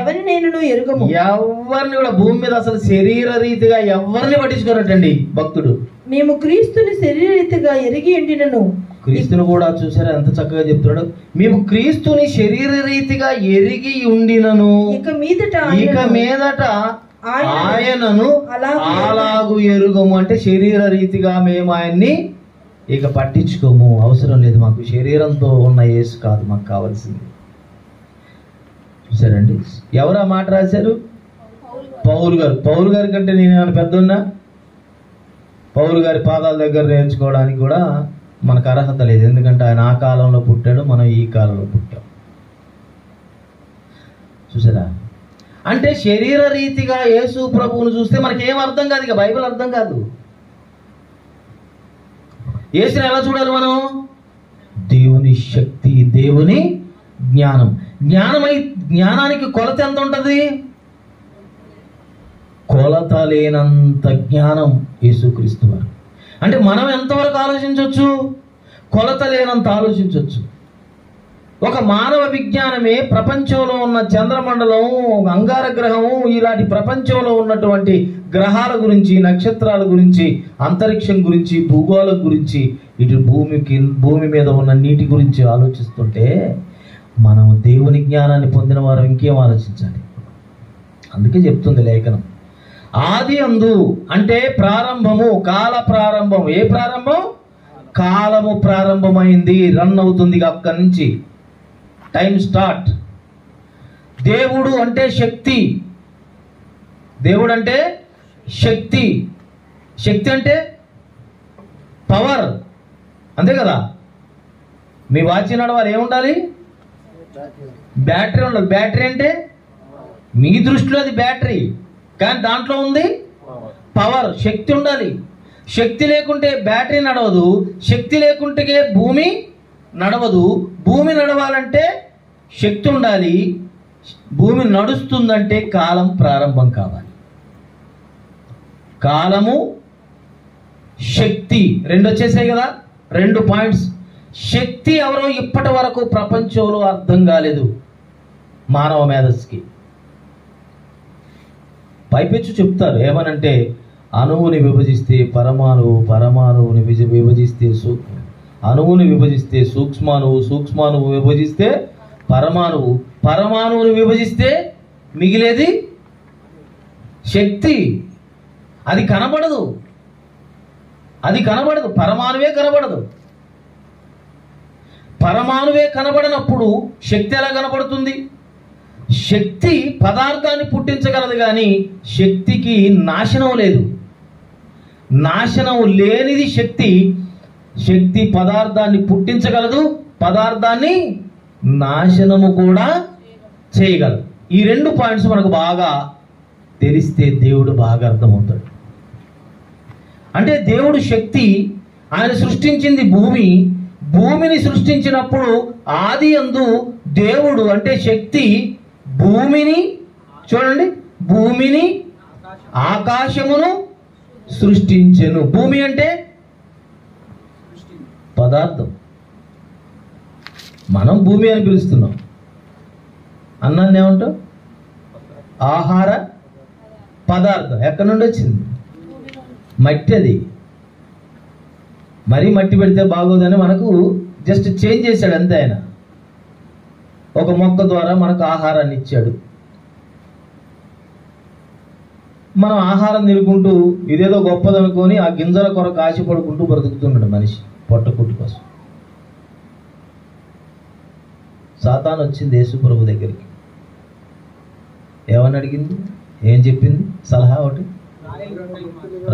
ఎవరినైనా ఎరుగము. ఎవరిని కూడా భూమి మీద అసలు శరీర రీతిగా ఎవరిని పట్టించుకోరటండి భక్తుడు. మేము క్రీస్తుని శరీర రీతిగా ఎరిగి ఉండినను. క్రీస్తుని కూడా చూసారా ఎంత చక్కగా చెప్తున్నాడు. మేము క్రీస్తుని శరీర రీతిగా ఎరిగి ఉండినను, ఇక మీదట ఆయనను అలాగు ఎరుగము. అంటే శరీర రీతిగా మేము ఆయన్ని ఇక పట్టించుకోము, అవసరం లేదు. మాకు శరీరంతో ఉన్న యేసు కాదు మాకు కావాల్సింది. చూసారండి, ఎవరు ఆ మాట రాశారు? పౌలు గారు. పౌలు గారి కంటే నేనేమైనా పెద్దన్నా? పౌలు గారి పాదాల దగ్గర నేర్చుకోవడానికి కూడా మనకు అర్హత లేదు. ఎందుకంటే ఆయన ఆ కాలంలో పుట్టాడు, మనం ఈ కాలంలో పుట్టాం. చూసారా? అంటే శరీర రీతిగా యేసు ప్రభువును చూస్తే మనకేం అర్థం కాదు, ఇక బైబిల్ అర్థం కాదు. యేసుని ఎలా చూడాలి మనం? దేవుని శక్తి, దేవుని జ్ఞానం. జ్ఞానానికి కొలత ఎంత ఉంటుంది? కొలత లేనంత జ్ఞానం యేసుక్రీస్తు వారు. అంటే మనం ఎంతవరకు ఆలోచించవచ్చు? కొలత లేనంత ఆలోచించవచ్చు. ఒక మానవ విజ్ఞానమే ప్రపంచంలో ఉన్న చంద్రమండలం, అంగారగ్రహం, ఇలాంటి ప్రపంచంలో ఉన్నటువంటి గ్రహాల గురించి, నక్షత్రాల గురించి, అంతరిక్షం గురించి, భూగోళం గురించి, ఇటు భూమి మీద ఉన్న నీటి గురించి ఆలోచిస్తుంటే మనం దేవుని జ్ఞానాన్ని పొందిన వారు ఇంకేం ఆలోచించాలి? అందుకే చెప్తుంది లేఖనం, ఆది అందు అంటే ప్రారంభము, కాల ప్రారంభం. ఏ ప్రారంభం? కాలము ప్రారంభమైంది, రన్ అవుతుంది అక్కడి నుంచి, టైం స్టార్ట్. దేవుడు అంటే శక్తి. దేవుడు అంటే శక్తి. శక్తి అంటే పవర్, అంతే కదా? మీ వాచ్ నడవాలి, ఏముండాలి? బ్యాటరీ ఉండాలి. బ్యాటరీ అంటే మీ దృష్టిలో అది బ్యాటరీ, కానీ దాంట్లో ఉంది పవర్, శక్తి ఉండాలి. శక్తి లేకుంటే బ్యాటరీ నడవదు, శక్తి లేకుంటే భూమి నడవదు. భూమి నడవాలంటే శక్తి ఉండాలి. భూమి నడుస్తుందంటే కాలం ప్రారంభం కావాలి. కాలము, శక్తి రెండు వచ్చేసాయి కదా, 2 పాయింట్స్. శక్తి ఎవరో ఇప్పటి వరకు ప్రపంచంలో అర్థం కాలేదు మానవ మేధస్సుకి. పైపెచ్చు చెప్తారు ఏమనంటే, అణువుని విభజిస్తే పరమాణువు, పరమాణువుని విభజిస్తే అణువుని విభజిస్తే సూక్ష్మాణువు, సూక్ష్మాణువు విభజిస్తే పరమాణువు, పరమాణువుని విభజిస్తే మిగిలేది శక్తి. అది కనబడదు, అది కనబడదు, పరమాణువే కనబడదు. పరమాణువే కనబడినప్పుడు శక్తి ఎలా కనబడుతుంది? శక్తి పదార్థాన్ని పుట్టించగలదు కానీ శక్తికి నాశనం లేదు. నాశనం లేనిది శక్తి. శక్తి పదార్థాన్ని పుట్టించగలదు, పదార్థాన్ని నాశనము కూడా చేయగలదు. ఈ రెండు పాయింట్స్ మనకు బాగా తెలిస్తే దేవుడు బాగా అర్థమవుతాడు. అంటే దేవుడు శక్తి, ఆయన సృష్టించింది భూమి. భూమిని సృష్టించినప్పుడు ఆది యందు దేవుడు అంటే శక్తి భూమిని, చూడండి, భూమిని ఆకాశమును సృష్టించెను. భూమి అంటే పదార్థం. మనం భూమి అని పిలుస్తున్నాం. అన్నాన్ని ఏమంటాం? ఆహార పదార్థం. ఎక్కడి నుండి వచ్చింది? మట్టి. అది మరీ మట్టి పెడితే బాగోదని మనకు జస్ట్ చేంజ్ చేశాడు అంతే. ఆయన ఒక మొక్క ద్వారా మనకు ఆహారాన్ని ఇచ్చాడు. మనం ఆహారం తినుకుంటూ ఇదేదో గొప్పదనుకొని ఆ గింజల కొరకు ఆశపడుకుంటూ బ్రతుకుతున్నాడు మనిషి పొట్టకుట్టు కోసం. సాతాను వచ్చింది యేసు ప్రభు దగ్గరికి. ఏమని అడిగింది? ఏం చెప్పింది? సలహా ఒకటి,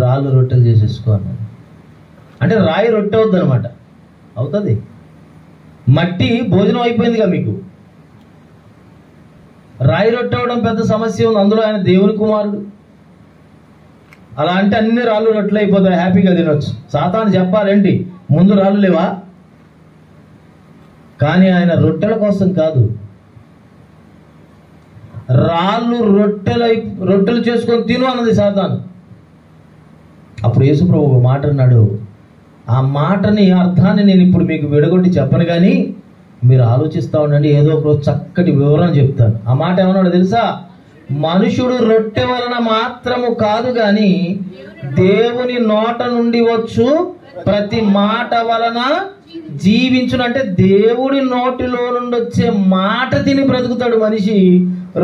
రాళ్ళు రొట్టెలు చేసేసుకో అన్నాడు. అంటే రాయి రొట్టె అవుద్ది అనమాట. అవుతుంది. మట్టి భోజనం అయిపోయిందిగా మీకు. రాయి రొట్టె అవడం పెద్ద సమస్య ఉంది. అందులో ఆయన దేవుని కుమారుడు. అలా అంటే అన్ని రాళ్ళు రొట్టెలు అయిపోతాయి, హ్యాపీగా తినొచ్చు. సాతాను చెప్పాలేంటి, ముందు రాళ్ళు లేవా? కానీ ఆయన రొట్టెల కోసం కాదు, రాళ్ళు రొట్టెలు చేసుకొని తిను అన్నది సాతాను. అప్పుడు యేసుప్రభు ఒక మాట అన్నాడు. ఆ మాటని అర్థాన్ని నేను ఇప్పుడు మీకు విడగొట్టి చెప్పను కానీ మీరు ఆలోచిస్తూ ఉండండి. ఏదో ఒక చక్కటి వివరణ చెప్తాను. ఆ మాట ఏమన్నాడు తెలుసా? మనుషుడు రొట్టె వలన మాత్రము కాదు గాని దేవుని నోట నుండి వచ్చు ప్రతి మాట వలన జీవించును. అంటే దేవుడి నోటిలో నుండి వచ్చే మాట తిని బ్రతుకుతాడు మనిషి,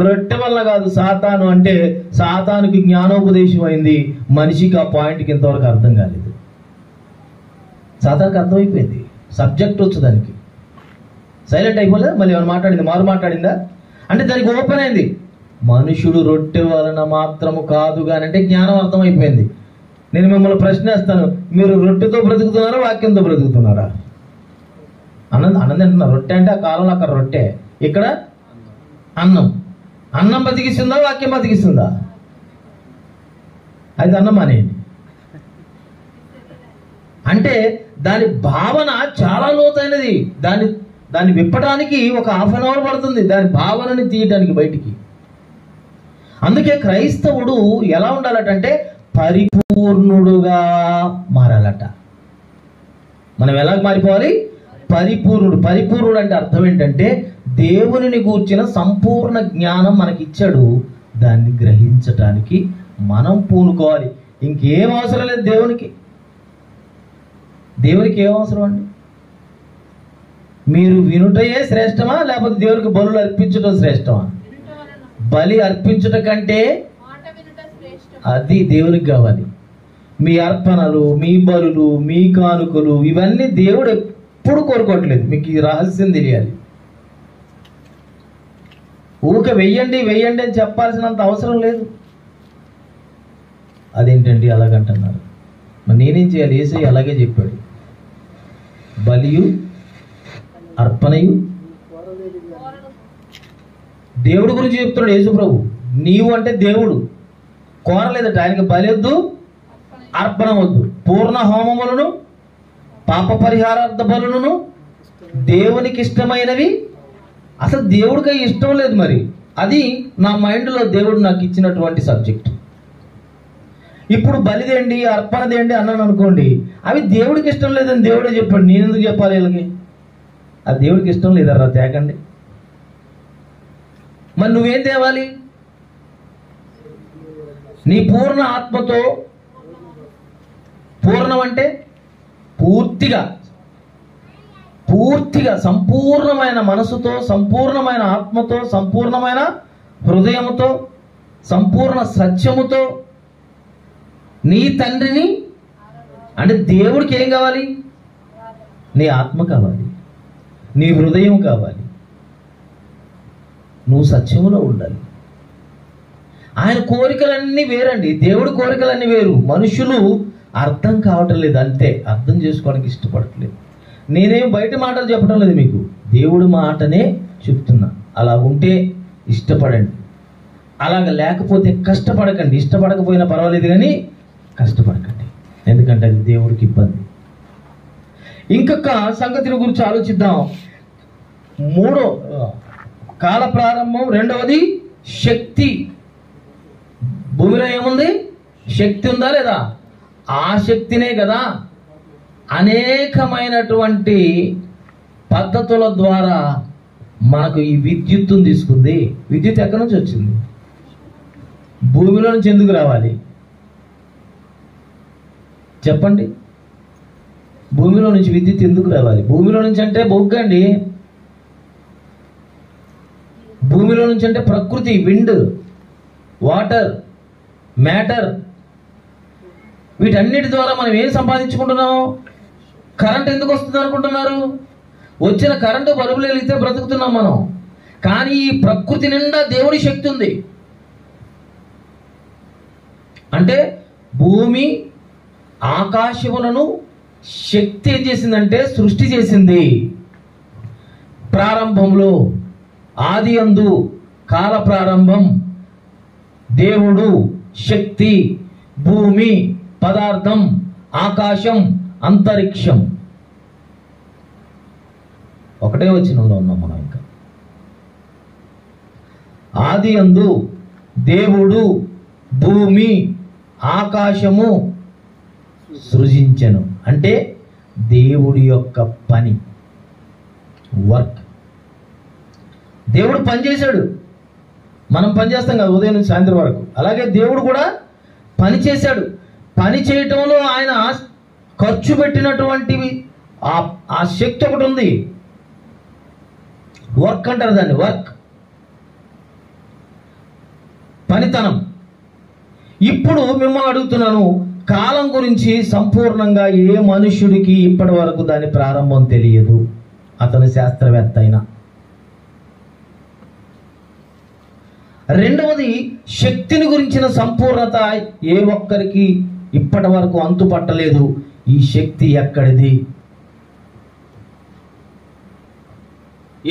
రొట్టె వల్ల కాదు. సాతాను అంటే సాతానుకి జ్ఞానోపదేశం అయింది, మనిషికి ఆ పాయింట్కి ఇంతవరకు అర్థం కాలేదు. సాతానికి అర్థమైపోయింది, సబ్జెక్ట్ వచ్చు దానికి. సైలెంట్ అయిపోలేదు. మళ్ళీ ఏమైనా మాట్లాడింది, మారు మాట్లాడిందా అంటే దానికి ఓపెన్ అయింది. మనుషుడు రొట్టె వలన మాత్రము కాదు కానీ అంటే జ్ఞానం అర్థమైపోయింది. నేను మిమ్మల్ని ప్రశ్నిస్తాను, మీరు రొట్టెతో బ్రతుకుతున్నారా వాక్యంతో బ్రతుకుతున్నారా? అన్నం అంటున్నారు. రొట్టె అంటే ఆ కాలంలో అక్కడ రొట్టె, ఇక్కడ అన్నం. అన్నం బతికిస్తుందా వాక్యం బతికిస్తుందా? అయితే అన్నం అనేయండి. అంటే దాని భావన చాలా లోతైనది. దాన్ని విప్పడానికి ఒక హాఫ్ అన్ అవర్ పడుతుంది, దాని భావనని తీయడానికి బయటికి. అందుకే క్రైస్తవుడు ఎలా ఉండాలటంటే పరిపూర్ణుడుగా మారాలట. మనం ఎలా మారిపోవాలి? పరిపూర్ణుడు. పరిపూర్ణుడు అంటే అర్థం ఏంటంటే దేవునిని గూర్చిన సంపూర్ణ జ్ఞానం మనకిచ్చాడు, దాన్ని గ్రహించటానికి మనం పూనుకోవాలి. ఇంకేం అవసరం లేదు దేవునికి. దేవునికి ఏం అవసరం అండి? మీరు వినుటయే శ్రేష్టమా లేకపోతే దేవునికి బలులు అర్పించడం శ్రేష్టమా? బలి అర్పించుట కంటే అది దేవునికి కావాలి. మీ అర్పణలు, మీ బలులు, మీ కానుకలు ఇవన్నీ దేవుడు ఎప్పుడు కోరుకోవట్లేదు. మీకు ఈ రహస్యం తెలియాలి. ఊరికే వెయ్యండి వెయ్యండి అని చెప్పాల్సినంత అవసరం లేదు. అదేంటండి అలాగంటున్నారు? మరి నేనేం చేయాలి? యేసయ్య అలాగే చెప్పాడు, బలియు అర్పణయు. దేవుడి గురించి చెప్తున్నాడు యేసు ప్రభు. నీవు అంటే దేవుడు కోరలేదట. ఆయనకి బలి వద్దు, అర్పణ వద్దు. పూర్ణ హోమములను, పాప పరిహారార్థ బలులను దేవునికి ఇష్టమైనవి. అసలు దేవుడికి ఇష్టం లేదు. మరి అది నా మైండ్లో దేవుడు నాకు ఇచ్చినటువంటి సబ్జెక్ట్. ఇప్పుడు బలిదేండి అర్పణదేండి అన్నాను అనుకోండి, అవి దేవుడికి ఇష్టం లేదని దేవుడే చెప్పాడు. నేను ఎందుకు చెప్పాలి వీళ్ళకి? అది దేవుడికి ఇష్టం లేదర్రా తేకండి. మరి నువ్వేం తేవాలి? నీ పూర్ణ ఆత్మతో, పూర్ణం అంటే పూర్తిగా సంపూర్ణమైన మనసుతో, సంపూర్ణమైన ఆత్మతో, సంపూర్ణమైన హృదయముతో, సంపూర్ణ సత్యముతో నీ తండ్రిని, అంటే దేవుడికి ఏం కావాలి? నీ ఆత్మ కావాలి, నీ హృదయం కావాలి, నువ్వు సత్యములో ఉండాలి. ఆయన కోరికలన్నీ వేరండి, దేవుడి కోరికలన్నీ వేరు. మనుషులు అర్థం కావటం లేదు, అంతే. అర్థం చేసుకోవడానికి ఇష్టపడట్లేదు. నేనేం బయట మాటలు చెప్పడం లేదు మీకు, దేవుడి మాటనే చెప్తున్నా. అలా ఉంటే ఇష్టపడండి, అలాగ లేకపోతే కష్టపడకండి. ఇష్టపడకపోయినా పర్వాలేదు కానీ కష్టపడకండి, ఎందుకంటే అది దేవుడికి ఇబ్బంది. ఇంకొక సంగతిని గురించి ఆలోచిద్దాం. మూడో కాల ప్రారంభం, రెండవది శక్తి. భూమిలో ఏముంది? శక్తి ఉందా లేదా? ఆ శక్తినే కదా అనేకమైనటువంటి పద్ధతుల ద్వారా మనకు ఈ విద్యుత్తును తీసుకుంది. విద్యుత్ ఎక్కడి నుంచి వచ్చింది? భూమిలో నుంచి ఎందుకు రావాలి చెప్పండి? భూమిలో నుంచి విద్యుత్ ఎందుకు రావాలి? భూమిలో నుంచి అంటే బొగ్గండి. భూమిలో నుంచి అంటే ప్రకృతి, విండ్, వాటర్, మ్యాటర్, వీటన్నిటి ద్వారా మనం ఏం సంపాదించుకుంటున్నాము? కరెంట్ ఎందుకు వస్తుంది అనుకుంటున్నారు? వచ్చిన కరెంటు బల్బులు వెలిగితే బ్రతుకుతున్నాం మనం. కానీ ఈ ప్రకృతి నిండా దేవుడి శక్తి ఉంది. అంటే భూమి ఆకాశములను శక్తి ఏం చేసిందంటే సృష్టి చేసింది. ప్రారంభంలో, ఆది యందు, కాల ప్రారంభం, దేవుడు, శక్తి, భూమి, పదార్థం, ఆకాశం, అంతరిక్షం. ఒకటే వచనంలో ఉన్నాం మనం. ఇంకా ఆది యందు దేవుడు భూమి ఆకాశము సృజించెను అంటే దేవుడి యొక్క పని, వర్క్. దేవుడు పని చేశాడు, మనం పని చేస్తాం కదా ఉదయం నుంచి సాయంత్రం వరకు. అలాగే దేవుడు కూడా పని చేశాడు. పని చేయటంలో ఆయన ఖర్చు పెట్టినటువంటివి ఆ శక్తి ఒకటి ఉంది. వర్క్ అంటారు దాన్ని, వర్క్, పనితనం. ఇప్పుడు మిమ్మల్ని అడుగుతున్నాను, కాలం గురించి సంపూర్ణంగా ఏ మనుష్యుడికి ఇప్పటి వరకు దాని ప్రారంభం తెలియదు, అతను శాస్త్రవేత్త అయినా. రెండవది, శక్తిని గురించిన సంపూర్ణత ఏ ఒక్కరికి ఇప్పటి వరకు అంతుపట్టలేదు. ఈ శక్తి ఎక్కడిది?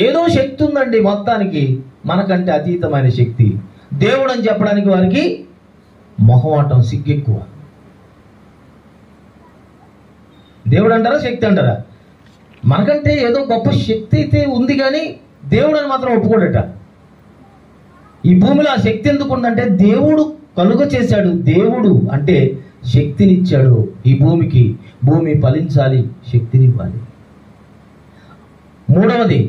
ఏదో శక్తి ఉందండి మొత్తానికి, మనకంటే అతీతమైన శక్తి. దేవుడు అని చెప్పడానికి వారికి మొహమాటం, సిగ్గెక్కువ. దేవుడు అంటారా శక్తి అంటారా? మనకంటే ఏదో గొప్ప శక్తి అయితే ఉంది కానీ దేవుడు అని మాత్రం ఒప్పుకోడట. ఈ భూమిలో ఆ శక్తి ఎందుకు ఉందంటే దేవుడు కలుగ చేశాడు. దేవుడు అంటే శక్తినిచ్చాడు ఈ భూమికి. భూమి ఫలించాలి, శక్తినివ్వాలి. మూడవది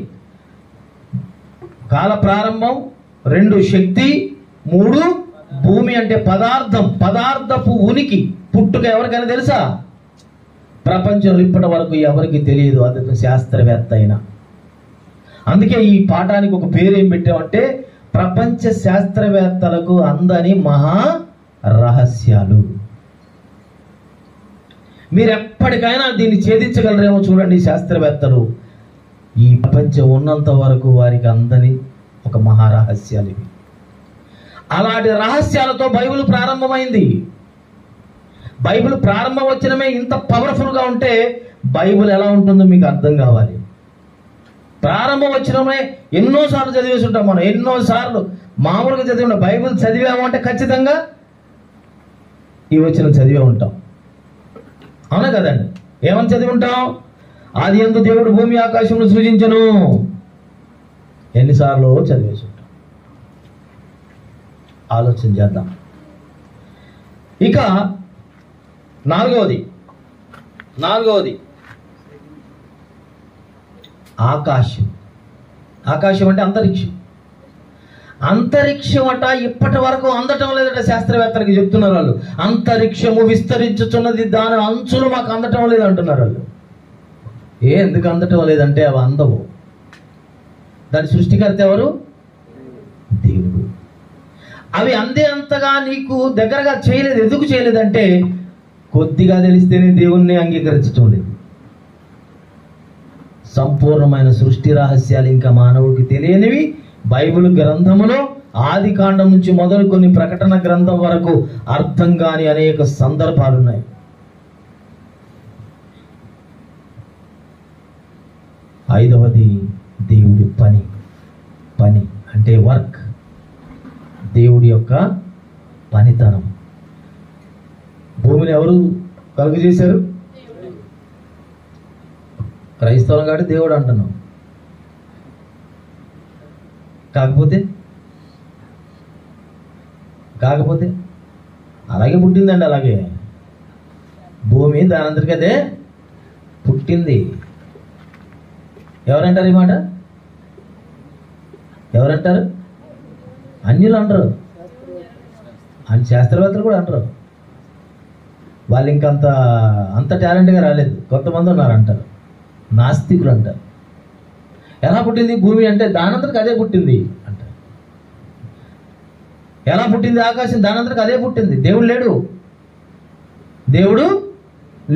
కాల ప్రారంభం, రెండు శక్తి, మూడు భూమి అంటే పదార్థం, పదార్థపు ఉనికి, పుట్టుక ఎవరికైనా తెలుసా? ప్రపంచంలో ఇప్పటి వరకు ఎవరికి తెలియదు, అతను శాస్త్రవేత్త అయినా. అందుకే ఈ పాఠానికి ఒక పేరు ఏం పెట్టామంటే ప్రపంచ శాస్త్రవేత్తలకు అందని మహా రహస్యాలు. మీరు ఎప్పటికైనా దీన్ని ఛేదించగలరేమో చూడండి. శాస్త్రవేత్తలు ఈ ప్రపంచం ఉన్నంత వరకు వారికి అందని ఒక మహారహస్యాలు ఇవి. అలాంటి రహస్యాలతో బైబిల్ ప్రారంభమైంది. బైబిల్ ప్రారంభం వచ్చినమే ఇంత పవర్ఫుల్గా ఉంటే బైబిల్ ఎలా ఉంటుందో మీకు అర్థం కావాలి. ప్రారంభం వచ్చినమే ఎన్నోసార్లు చదివేసి ఉంటాం మనం, ఎన్నోసార్లు మామూలుగా చదివి ఉంటాం. బైబిల్ చదివాము అంటే ఖచ్చితంగా ఈ వచనం చదివే ఉంటాం, అవునా కదండి? ఏమని చదివి ఉంటాం? ఆది యందు దేవుడు భూమి ఆకాశమును సృజించెను. ఎన్నిసార్లు చదివేసి ఉంటాం. ఆలోచన చేద్దాం. ఇక నాలుగవది ఆకాశం. ఆకాశం అంటే అంతరిక్షం. అంతరిక్షం అట ఇప్పటి వరకు అందటం లేదట. శాస్త్రవేత్తలకి చెప్తున్నారు వాళ్ళు. అంతరిక్షము విస్తరించుచున్నది, దాని అంచులు మాకు అందటం లేదు అంటున్నారు వాళ్ళు. ఎందుకు అందటం లేదంటే అవి అందవు. దాని సృష్టికర్త ఎవరు? దేవుడు. అవి అందే అంతగా నీకు దగ్గరగా చేయలేదు. ఎందుకు చేయలేదంటే కొద్దిగా తెలిస్తేనే దేవుణ్ణి అంగీకరించటం లేదు. సంపూర్ణమైన సృష్టి రహస్యాలు ఇంకా మానవుడికి తెలియనివి బైబిల్ గ్రంథములో ఆది కాండం నుంచి మొదలుకొని ప్రకటన గ్రంథం వరకు అర్థం కాని అనేక సందర్భాలున్నాయి. ఐదవది దేవుడి పని. పని అంటే వర్క్. దేవుడి యొక్క పనితనం. భూమిని ఎవరు కలుగు చేశారు? క్రైస్తవం కాబట్టి దేవుడు అంటున్నాం. కాకపోతే అలాగే పుట్టిందండి. అలాగే భూమి దానంతటికి అదే పుట్టింది. ఎవరంటారు ఈ మాట? ఎవరంటారు? అన్యులు అంటారు, శాస్త్రవేత్తలు కూడా అంటారు. వాళ్ళు ఇంకంత టాలెంట్గా రాలేదు. కొంతమంది ఉన్నారు అంటారు, నాస్తికులు అంటారు. ఎలా పుట్టింది భూమి అంటే దానంతటికి అదే పుట్టింది అంటారు. ఎలా పుట్టింది ఆకాశం? దానంతటికి అదే పుట్టింది. దేవుడు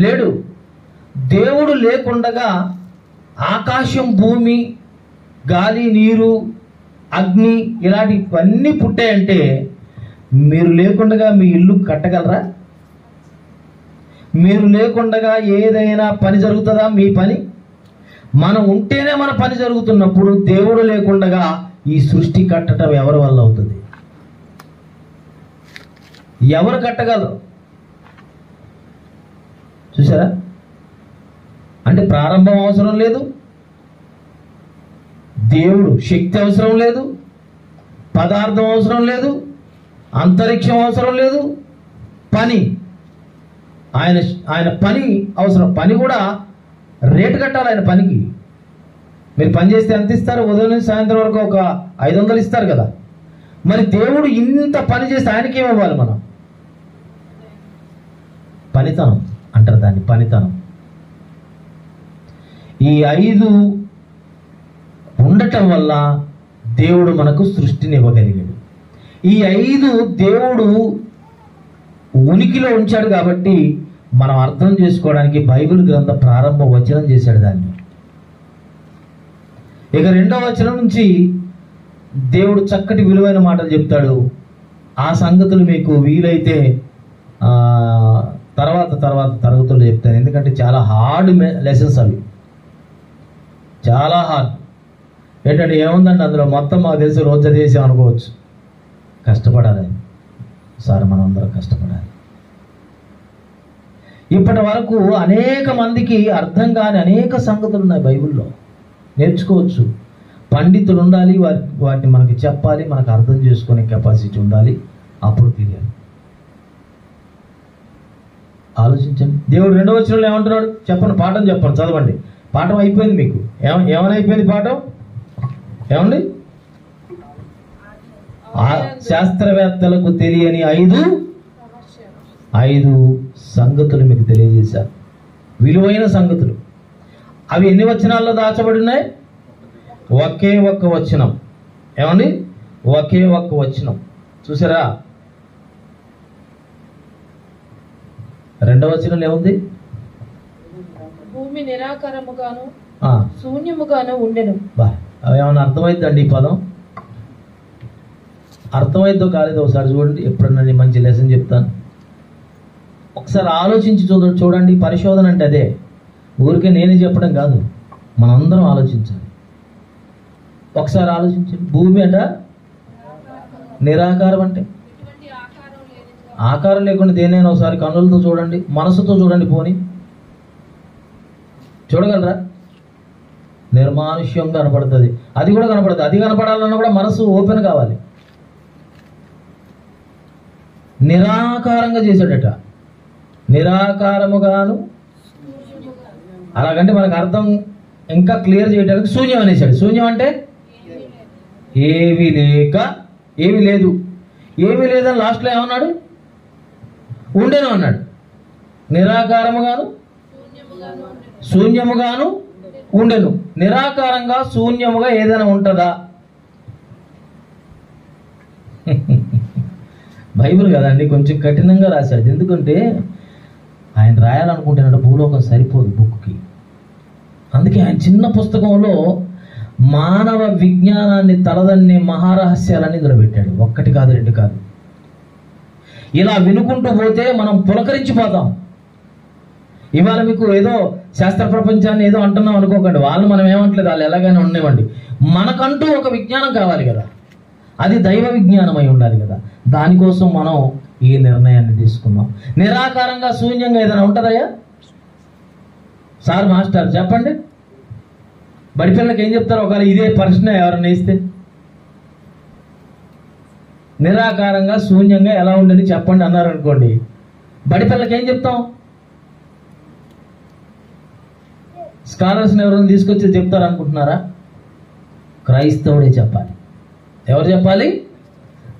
లేడు. దేవుడు లేకుండగా ఆకాశం, భూమి, గాలి, నీరు, అగ్ని ఇలాంటివన్నీ పుట్టాయంటే మీరు లేకుండగా మీ ఇల్లు కట్టగలరా? మీరు లేకుండగా ఏదైనా పని జరుగుతుందా? మీ పని మనం ఉంటేనే మన పని జరుగుతున్నప్పుడు దేవుడు లేకుండగా ఈ సృష్టి కట్టడం ఎవరి వల్ల అవుతుంది? ఎవరు కట్టగలరు? చూసారా? అంటే ప్రారంభం అవసరం లేదు, దేవుడు శక్తి అవసరం లేదు, పదార్థం అవసరం లేదు, అంతరిక్షం అవసరం లేదు. పని ఆయన పని అవసరం. పని కూడా రేటు కట్టాలి. ఆయన పనికి మీరు పని చేస్తే ఎంత ఇస్తారు? ఉదయం నుంచి సాయంత్రం వరకు ఒక 500 ఇస్తారు కదా. మరి దేవుడు ఇంత పని చేస్తే ఆయనకి ఏమివ్వాలి? మనం పనితనం అంటారు దాన్ని, పనితనం. ఈ 5 ఉండటం వల్ల దేవుడు మనకు సృష్టిని ఇవ్వగలిగాడు. ఈ 5 దేవుడు ఉనికిలో ఉంచాడు కాబట్టి మనం అర్థం చేసుకోవడానికి బైబిల్ గ్రంథ ప్రారంభ వచనం చేశాడు దాన్ని. ఇక 2వ వచనం నుంచి దేవుడు చక్కటి విలువైన మాటలు చెప్తాడు. ఆ సంగతులు మీకు వీలైతే తర్వాత తరగతుల్లో చెప్తాను. ఎందుకంటే చాలా హార్డ్ లెసన్స్ అవి, చాలా హార్డ్. ఏంటంటే ఏముందండి అందులో మొత్తం మాకు తెలిసి రోజు చేసాం అనుకోవచ్చు. కష్టపడాలి సార్, మనం అందరం కష్టపడాలి. ఇప్పటి వరకు అనేక మందికి అర్థం కాని అనేక సంగతులు ఉన్నాయి బైబిల్లో, నేర్చుకోవచ్చు. పండితులు ఉండాలి, వాటిని మనకి చెప్పాలి, మనకు అర్థం చేసుకునే కెపాసిటీ ఉండాలి, అప్పుడు తెలియాలి. ఆలోచించండి. దేవుడు 2వ వచనంలో ఏమంటున్నాడు చెప్పండి, పాఠం చెప్పండి, చదవండి. పాఠం అయిపోయింది మీకు. ఏమని అయిపోయింది పాఠం? ఏమండి? శాస్త్రవేత్తలకు తెలియని 5 సంగతులు మీకు తెలియజేశారు, విలువైన సంగతులు. అవి ఎన్ని వచనాల్లో దాచబడి ఉన్నాయి? ఒకే ఒక్క వచనం. ఏమండి? ఒకే ఒక్క వచనం. చూసారా? 2వ వచనంలో ఏముంది? భూమి నిరాకారముగాను శూన్యముగాను ఉండెను. ఏమన్నా అర్థమైందండి ఈ పదం? అర్థమైందో కాలేదో ఒకసారి చూడండి. ఎప్పుడన్నా నేను మంచి లెసన్ చెప్తాను. ఒకసారి ఆలోచించి చూడండి. పరిశోధన అంటే అదే, ఊరికే నేనే చెప్పడం కాదు, మనందరం ఆలోచించాలి. ఒకసారి ఆలోచించండి. భూమి అంట నిరాకారం అంటే ఆకారం లేకుండా దేనైనా ఒకసారి కన్నులతో చూడండి, మనసుతో చూడండి, పోని చూడగలరా? నిర్మానుష్యం కనపడుతుంది. అది కూడా కనపడుతుంది. అది కనపడాలన్నా కూడా మనసు ఓపెన్ కావాలి. నిరాకారంగా చేశాడట, నిరాకారముగాను. అలాగంటే మనకు అర్థం ఇంకా క్లియర్ చేయడానికి శూన్యం అనేసాడు. శూన్యం అంటే ఏమీ లేక, ఏమీ లేదు. ఏమీ లేదని లాస్ట్లో ఏమన్నాడు? ఉండెను అన్నాడు. నిరాకారముగాను శూన్యముగాను ఉండెను. నిరాకారంగా శూన్యముగా ఏదైనా ఉంటుందా? బైబిల్ కదండి, కొంచెం కఠినంగా రాశాడు. ఎందుకంటే ఆయన రాయాలనుకుంటున్నాడు, భూలోకం సరిపోదు బుక్కి. అందుకే ఆయన చిన్న పుస్తకంలో మానవ విజ్ఞానాన్ని తలదన్నే మహారహస్యాలని నిలబెట్టాడు. ఒక్కటి కాదు, రెండు కాదు. ఇలా వినుకుంటూ పోతే మనం పులకరించిపోతాం. ఇవాళ మీకు ఏదో శాస్త్ర ప్రపంచాన్ని ఏదో అంటున్నాం అనుకోకండి. వాళ్ళు మనం ఏమంటలేదు, వాళ్ళు ఎలాగైనా ఉండేవండి. మనకంటూ ఒక విజ్ఞానం కావాలి కదా, అది దైవ విజ్ఞానం అయి ఉండాలి కదా. దానికోసం మనం ఈ నిర్ణయాన్ని తీసుకున్నాం. నిరాకారంగా శూన్యంగా ఏదైనా ఉంటుందయ్యా? సార్ మాస్టర్ చెప్పండి, బడిపిల్లలకి ఏం చెప్తారు? ఒకవేళ ఇదే ప్రశ్న ఎవరైనా ఇస్తే, నిరాకారంగా శూన్యంగా ఎలా ఉండని చెప్పండి అన్నారు అనుకోండి, బడిపిల్లలకి ఏం చెప్తాం? స్కాలర్స్ని ఎవరైనా తీసుకొచ్చి చెప్తారు అనుకుంటున్నారా? క్రైస్తవుడే చెప్పాలి. ఎవరు చెప్పాలి?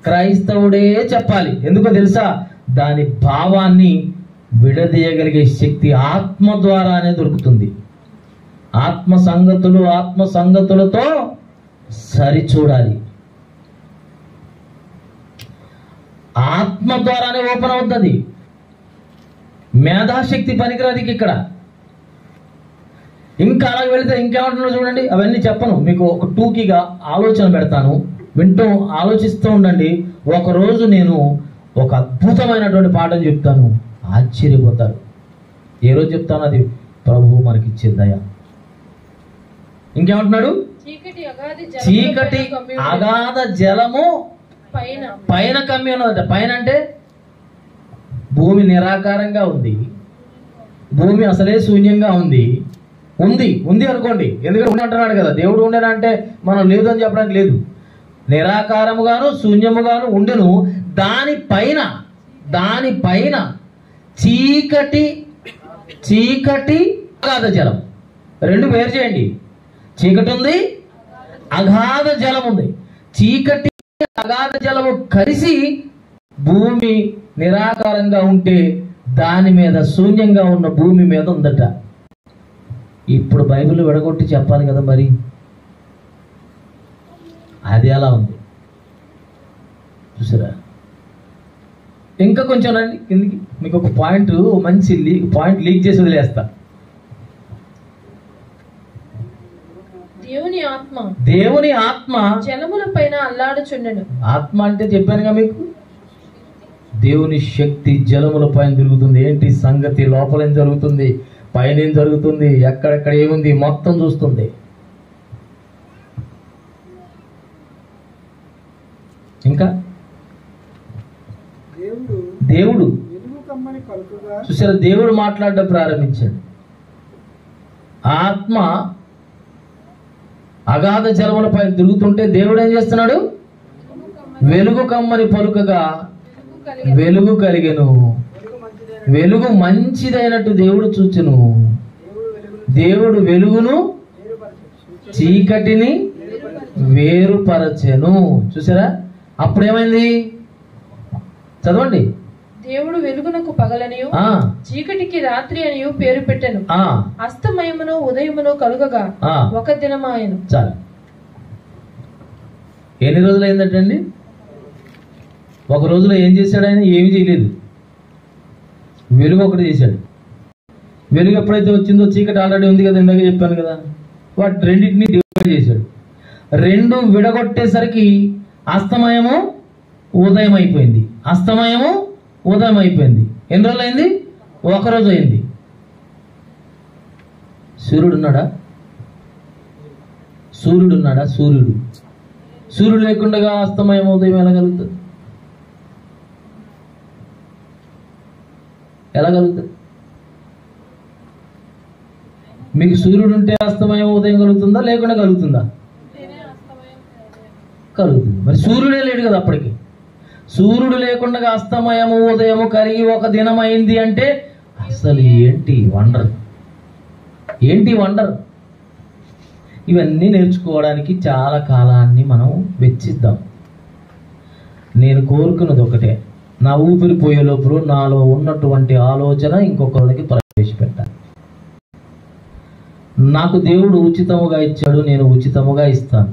క్రైస్తవుడే చెప్పాలి. ఎందుకో తెలుసా? దాని భావాన్ని విడదీయగలిగే శక్తి ఆత్మ ద్వారానే దొరుకుతుంది. ఆత్మ సంగతులతో సరిచూడాలి. ఆత్మ ద్వారానే ఓపెన్ అవుతుంది. మేధాశక్తి పనికిరాదికి ఇక్కడ. ఇంకా అలా వెళితే ఇంకేమంటున్నా చూడండి. అవన్నీ చెప్పను, మీకు ఒక టూకీగా ఆలోచన పెడతాను, వింటూ ఆలోచిస్తూ ఉండండి. ఒకరోజు నేను ఒక అద్భుతమైనటువంటి పాఠం చెప్తాను, ఆశ్చర్యపోతారు. ఏ రోజు చెప్తాను? అది ప్రభువు మనకిచ్చే దయ. ఇంకేమంటున్నాడు? చీకటి అగాధ జలము పైన కమ్మి ఉన్నదట. పైన అంటే భూమి నిరాకారంగా ఉంది, భూమి అసలే శూన్యంగా ఉంది. ఉంది అనుకోండి, ఎందుకంటే ఉండంటున్నాడు కదా. దేవుడు ఉండేనా అంటే మనం లేదు అని చెప్పడానికి లేదు. నిరాకారముగాను శూన్యముగాను ఉండెను. దానిపైన చీకటి అగాధ జలం. రెండు వేరు చేయండి. చీకటి ఉంది, అగాధ జలం ఉంది. చీకటి అగాధ జలము కలిసి భూమి నిరాకారంగా ఉంటే దాని మీద, శూన్యంగా ఉన్న భూమి మీద ఉందట. ఇప్పుడు బైబిల్ విడగొట్టి చెప్పాలి కదా మరి, అది ఎలా ఉంది చూసారా? ఇంకా కొంచెం రండి కిందికి, మీకు ఒక మంచి పాయింట్ లీక్ చేసి వదిలేస్తా. దేవుని ఆత్మ జలముల పైన అల్లాడుచుండెను. ఆత్మ అంటే చెప్పానుగా మీకు, దేవుని శక్తి జలముల పైన తిరుగుతుంది. ఏంటి సంగతి? లోపల ఏం జరుగుతుంది, పైన ఏం జరుగుతుంది, ఎక్కడెక్కడ ఏముంది మొత్తం చూస్తుంది. ఇంకా దేవుడు చూసారా, దేవుడు మాట్లాడడం ప్రారంభించాడు. ఆత్మ అగాధ జలముల పైన తిరుగుతుంటే దేవుడు ఏం చేస్తున్నాడు? వెలుగు కమ్మని పలుకగా వెలుగు కలిగెను. వెలుగు మంచిదైనట్టు దేవుడు చూచెను. దేవుడు వెలుగును చీకటిని వేరుపరచెను. చూసారా? అప్పుడేమైంది? చదవండి. దేవుడు వెలుగునకు పగలనియు చీకటికి రాత్రి అనియు పేరు పెట్టెను. అస్తమయమును ఉదయమును కలుగగా ఒక దినమాయెను. చాలు. ఎన్ని రోజులు అయిందటండి? ఒక రోజులో ఏం చేశాడు ఆయన? ఏమీ చేయలేదు. వెలుగు ఒకటి చేశాడు. వెలుగు ఎప్పుడైతే వచ్చిందో, చీకటి ఆల్రెడీ ఉంది కదా, ఇందాక చెప్పాను కదా, వాటి రెండింటినీ డివైడ్ చేశాడు. రెండు విడగొట్టేసరికి అస్తమయము ఉదయం అయిపోయింది. ఎన్ని రోజులు అయింది? ఒక రోజు అయింది. సూర్యుడు ఉన్నాడా? సూర్యుడు లేకుండా అస్తమయం ఉదయం ఎలా కలుగుతుంది? మీకు సూర్యుడు ఉంటే అస్తమయం ఉదయం కలుగుతుందా, లేకుండా కలుగుతుందా? కలుగుతుంది. మరి సూర్యుడే లేడు కదా అప్పటికి. సూర్యుడు లేకుండా అస్తమయము ఉదయము కలిగి ఒక దినం అయింది అంటే అసలు ఏంటి వండర్? ఇవన్నీ నేర్చుకోవడానికి చాలా కాలాన్ని మనం వెచ్చిద్దాం. నేను కోరుకున్నది ఒకటే, నా ఊపిరి పోయే లోపల నాలో ఉన్నటువంటి ఆలోచన ఇంకొకరికి ప్రవేశపెట్టాలి. నాకు దేవుడు ఉచితముగా ఇచ్చాడు, నేను ఉచితముగా ఇస్తాను.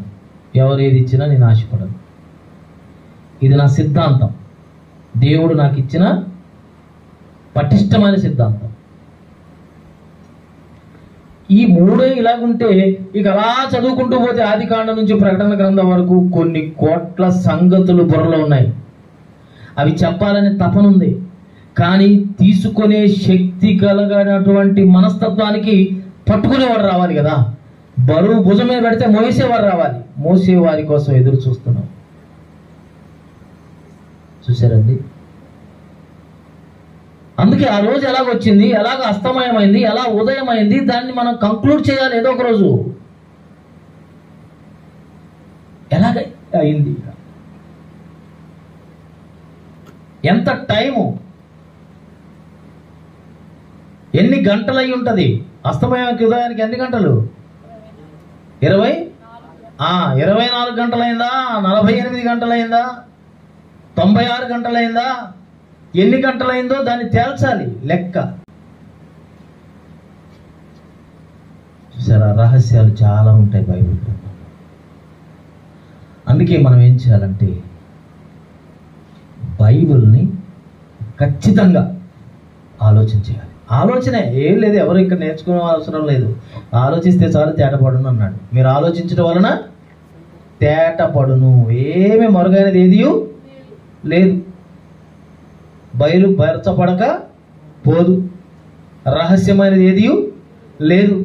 ఎవరు ఏది ఇచ్చినా నేను ఆశపడను. ఇది నా సిద్ధాంతం, దేవుడు నాకు ఇచ్చిన పటిష్టమైన సిద్ధాంతం. ఈ మూడే ఇలాగుంటే ఇక అలా చదువుకుంటూ పోతే ఆదికాండం నుంచి ప్రకటన గ్రంథం వరకు కొన్ని కోట్ల సంగతులు బుర్రలో ఉన్నాయి. అవి చెప్పాలని తపనుంది, కానీ తీసుకునే శక్తి కలగనటువంటి మనస్తత్వానికి పట్టుకునేవాడు రావాలి కదా. బరువు భుజం మీద పెడితే మోసేవారు రావాలి. మోసేవారి కోసం ఎదురు చూస్తున్నాం. చూసారండి? అందుకే ఆ రోజు ఎలాగొచ్చింది, ఎలాగ అస్తమయమైంది, ఎలా ఉదయమైంది, దాన్ని మనం కంక్లూడ్ చేయాలి ఏదో ఒక రోజు. ఎలాగ అయింది, ఎంత టైము, ఎన్ని గంటలు అయి ఉంటుంది? అస్తమయానికి ఉదయానికి ఎన్ని గంటలు? 24 గంటలైందా? 48 గంటలైందా? 96 గంటలైందా? ఎన్ని గంటలైందో దాన్ని తేల్చాలి లెక్క. చూసారా, రహస్యాలు చాలా ఉంటాయి బైబిల్ గ్రంథంలో. అందుకే మనం ఏం చేయాలంటే బైబిల్ని ఖచ్చితంగా ఆలోచన చేయాలి. ఆలోచనే ఏం లేదు, ఎవరు ఇక్కడ నేర్చుకునే అవసరం లేదు. ఆలోచిస్తే చాలు తేటపడును అన్నాడు. మీరు ఆలోచించడం వలన తేటపడును. ఏమి మరుగైనది ఏది లేదు. బయలు బయర్చపడక పోదు. రహస్యమైనది ఏది లేదు.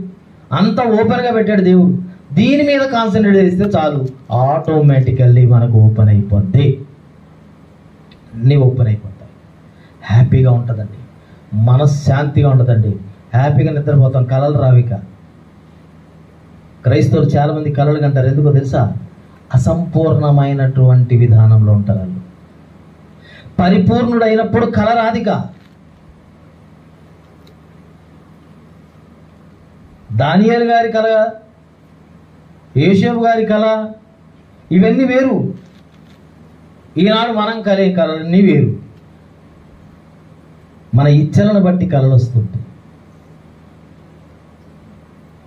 అంత ఓపెన్గా పెట్టాడు దేవుడు. దీని మీద కాన్సన్ట్రేట్ చేస్తే చాలు, ఆటోమేటికల్లీ మనకు ఓపెన్ అయిపోద్ది. అన్నీ ఓపెన్ అయిపోతాయి. హ్యాపీగా ఉంటుందండి, మనశ్శాంతిగా ఉంటుందండి, హ్యాపీగా నిద్రపోతాం, కలలు రావిక. క్రైస్తవులు చాలామంది కలలు కంటారు. ఎందుకో తెలుసా? అసంపూర్ణమైనటువంటి విధానంలో ఉంటారు వాళ్ళు. పరిపూర్ణుడైనప్పుడు కల రాదిక. దానియేలు గారి కళ, యోసేపు గారి కళ, ఇవన్నీ వేరు. ఈనాడు మనం కలే కళలన్నీ వేరు. మన ఇచ్చలను బట్టి కళలు వస్తుంటాయి.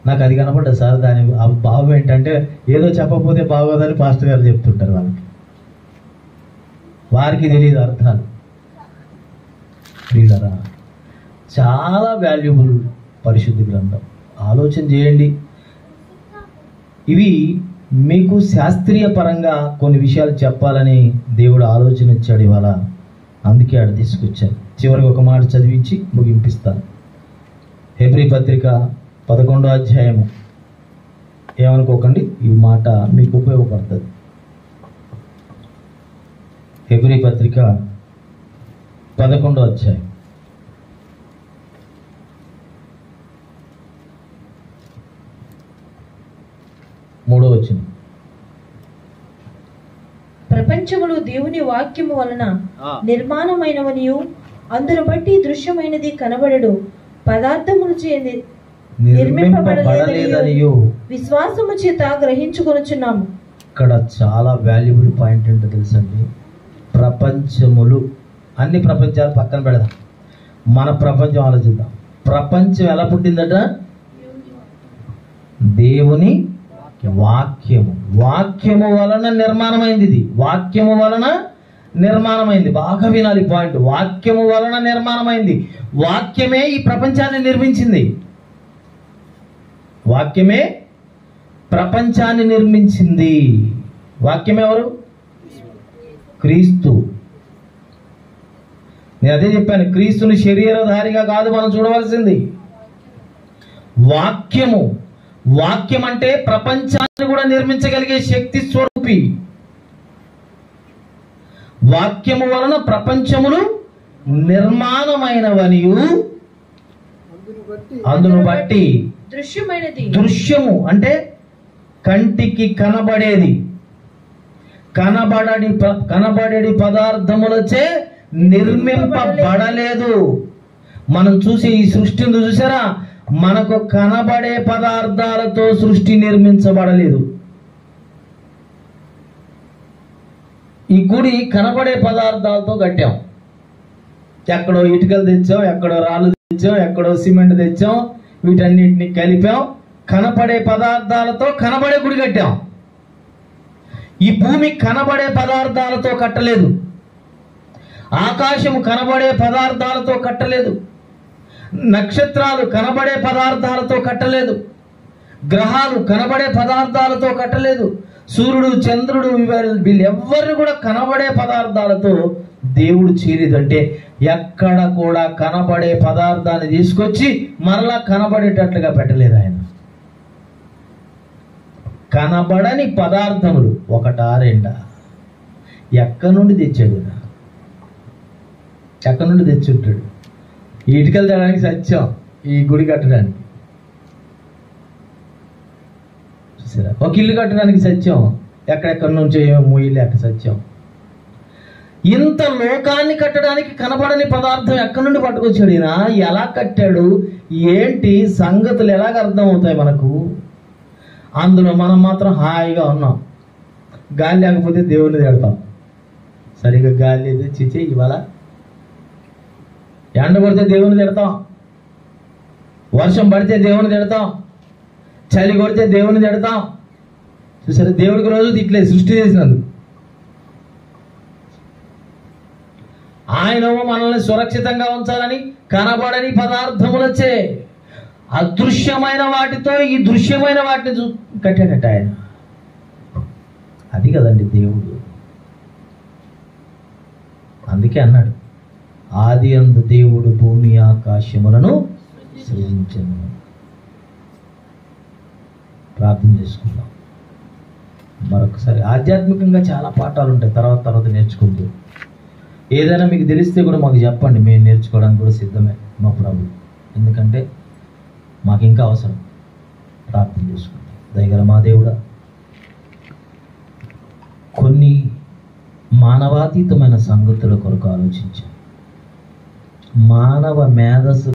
నాకు అది కనపడ్డది సార్. దాని భావం ఏంటంటే ఏదో చెప్పకపోతే బాగోదని పాస్టర్ గారు చెప్తుంటారు. వారికి తెలియదు అర్థాలు. ప్రియులారా, చాలా వాల్యుబుల్ పరిశుద్ధ గ్రంథం. ఆలోచన చేయండి. ఇవి మీకు శాస్త్రీయ పరంగా కొన్ని విషయాలు చెప్పాలని దేవుడు ఆలోచన ఇచ్చాడు ఇవాళ. అందుకే ఆడ తీసుకొచ్చాను. చివరికి ఒక మాట చదివించి ముగింపిస్తాను. హెబ్రీ పత్రిక 11వ అధ్యాయము. ఏమనుకోకండి, ఈ మాట మీకు ఉపయోగపడుతుంది. హెబ్రీ పత్రిక 11వ అధ్యాయం 3వ వచనం. ప్రపంచములు దేవుని వాక్యము వలన నిర్మాణమైనవనియు అందును బట్టి దృశ్యమైనది కనబడడు పదార్థములు నిర్మింపబడలేదనియు విశ్వాసము చేత గ్రహించుకొనుచున్నాము. ఇక్కడ చాలా వాల్యుబుల్ పాయింట్ ఏంటో తెలుసండి. ప్రపంచములు, అన్ని ప్రపంచాలు పక్కన పెడదాం, మన ప్రపంచం ఆలోచిద్దాం. ప్రపంచం ఎలా పుట్టిందట? దేవుని వాక్యము. వాక్యము వలన నిర్మాణమైంది. ఇది వాక్యము వలన నిర్మాణమైంది. బాగా వినాలి పాయింట్. వాక్యము వలన నిర్మాణమైంది. వాక్యమే ఈ ప్రపంచాన్ని నిర్మించింది. వాక్యమే ప్రపంచాన్ని నిర్మించింది. వాక్యం ఎవరు? క్రీస్తు. నేను అదే చెప్పాను, క్రీస్తుని శరీరధారిగా కాదు మనం చూడవలసింది. వాక్యము. వాక్యం అంటే ప్రపంచాన్ని కూడా నిర్మించగలిగే శక్తి స్వరూపి. వాక్యము వలన ప్రపంచములు నిర్మాణమైనవనియు అందును బట్టి దృశ్యమైనది. దృశ్యము అంటే కంటికి కనబడేది, కనబడేది పదార్థములచే నిర్మింపబడలేదు. మనం చూసే ఈ సృష్టిని చూసారా? మనకు కనబడే పదార్థాలతో సృష్టి నిర్మించబడలేదు. ఈ గుడి కనబడే పదార్థాలతో కట్టాం. ఎక్కడో ఇటుకలు తెచ్చాం, ఎక్కడో రాళ్ళు తెచ్చాం, ఎక్కడో సిమెంట్ తెచ్చాం, వీటన్నిటిని కలిపాం, కనబడే పదార్థాలతో కనబడే గుడి కట్టాం. ఈ భూమి కనబడే పదార్థాలతో కట్టలేదు, ఆకాశము కనబడే పదార్థాలతో కట్టలేదు, నక్షత్రాలు కనబడే పదార్థాలతో కట్టలేదు, గ్రహాలు కనబడే పదార్థాలతో కట్టలేదు, సూర్యుడు చంద్రుడు వీళ్ళెవ్వరు కూడా కనబడే పదార్థాలతో దేవుడు చేయలేదంటే ఎక్కడ కూడా కనబడే పదార్థాన్ని తీసుకొచ్చి మరలా కనబడేటట్లుగా పెట్టలేదు ఆయన. కనబడని పదార్థములు ఒకటా రెండా, ఎక్కడి నుండి తెచ్చాడు? ఎక్కడి నుండి తెచ్చుంటాడు? ఇటుకలు తేడానికి సత్యం, ఈ గుడి కట్టడానికి చూసారా. ఒక ఇల్లు కట్టడానికి సత్యం, ఎక్కడెక్కడి నుంచో ఏమో మూయలేక సత్యం. ఇంత లోకాన్ని కట్టడానికి కనబడని పదార్థం ఎక్కడి నుండి పట్టుకొచ్చాడు ఈయన? ఎలా కట్టాడు? ఏంటి సంగతులు ఎలాగ అర్థం అవుతాయి మనకు? అందులో మనం మాత్రం హాయిగా ఉన్నాం. గాలి లేకపోతే దేవుడిని తిడతాం. సరిగ్గా గాలి లేదు, చిచే ఇవాళ ఎండ పడితే దేవుని తిడతాం, వర్షం పడితే దేవుని తిడతాం, చలి కొడితే దేవుని తిడతాం. చూసారా, దేవుడికి రోజు తిట్లేదు సృష్టి చేసినందుకు. ఆయన మనల్ని సురక్షితంగా ఉంచాలని కనబడని పదార్థములు వచ్చే అదృశ్యమైన వాటితో ఈ దృశ్యమైన వాటిని కట్టాడట ఆయన. అది కదండి దేవుడు. అందుకే అన్నాడు, ఆది అందు దేవుడు భూమి ఆకాశములను సృజించెను. ప్రార్థన చేసుకుందాం మరొకసారి. ఆధ్యాత్మికంగా చాలా పాఠాలు ఉంటాయి, తర్వాత నేర్చుకుంటూ. ఏదైనా మీకు తెలిస్తే కూడా మాకు చెప్పండి, మేము నేర్చుకోవడానికి కూడా సిద్ధమే మా ప్రభు. ఎందుకంటే మాకు ఇంకా అవసరం. ప్రార్థన చేసుకుంటాం. దయగల మా దేవుడా, కొన్ని మానవాతీతమైన సంగతుల కొరకు ఆలోచించాం. మానవ మేధస్సు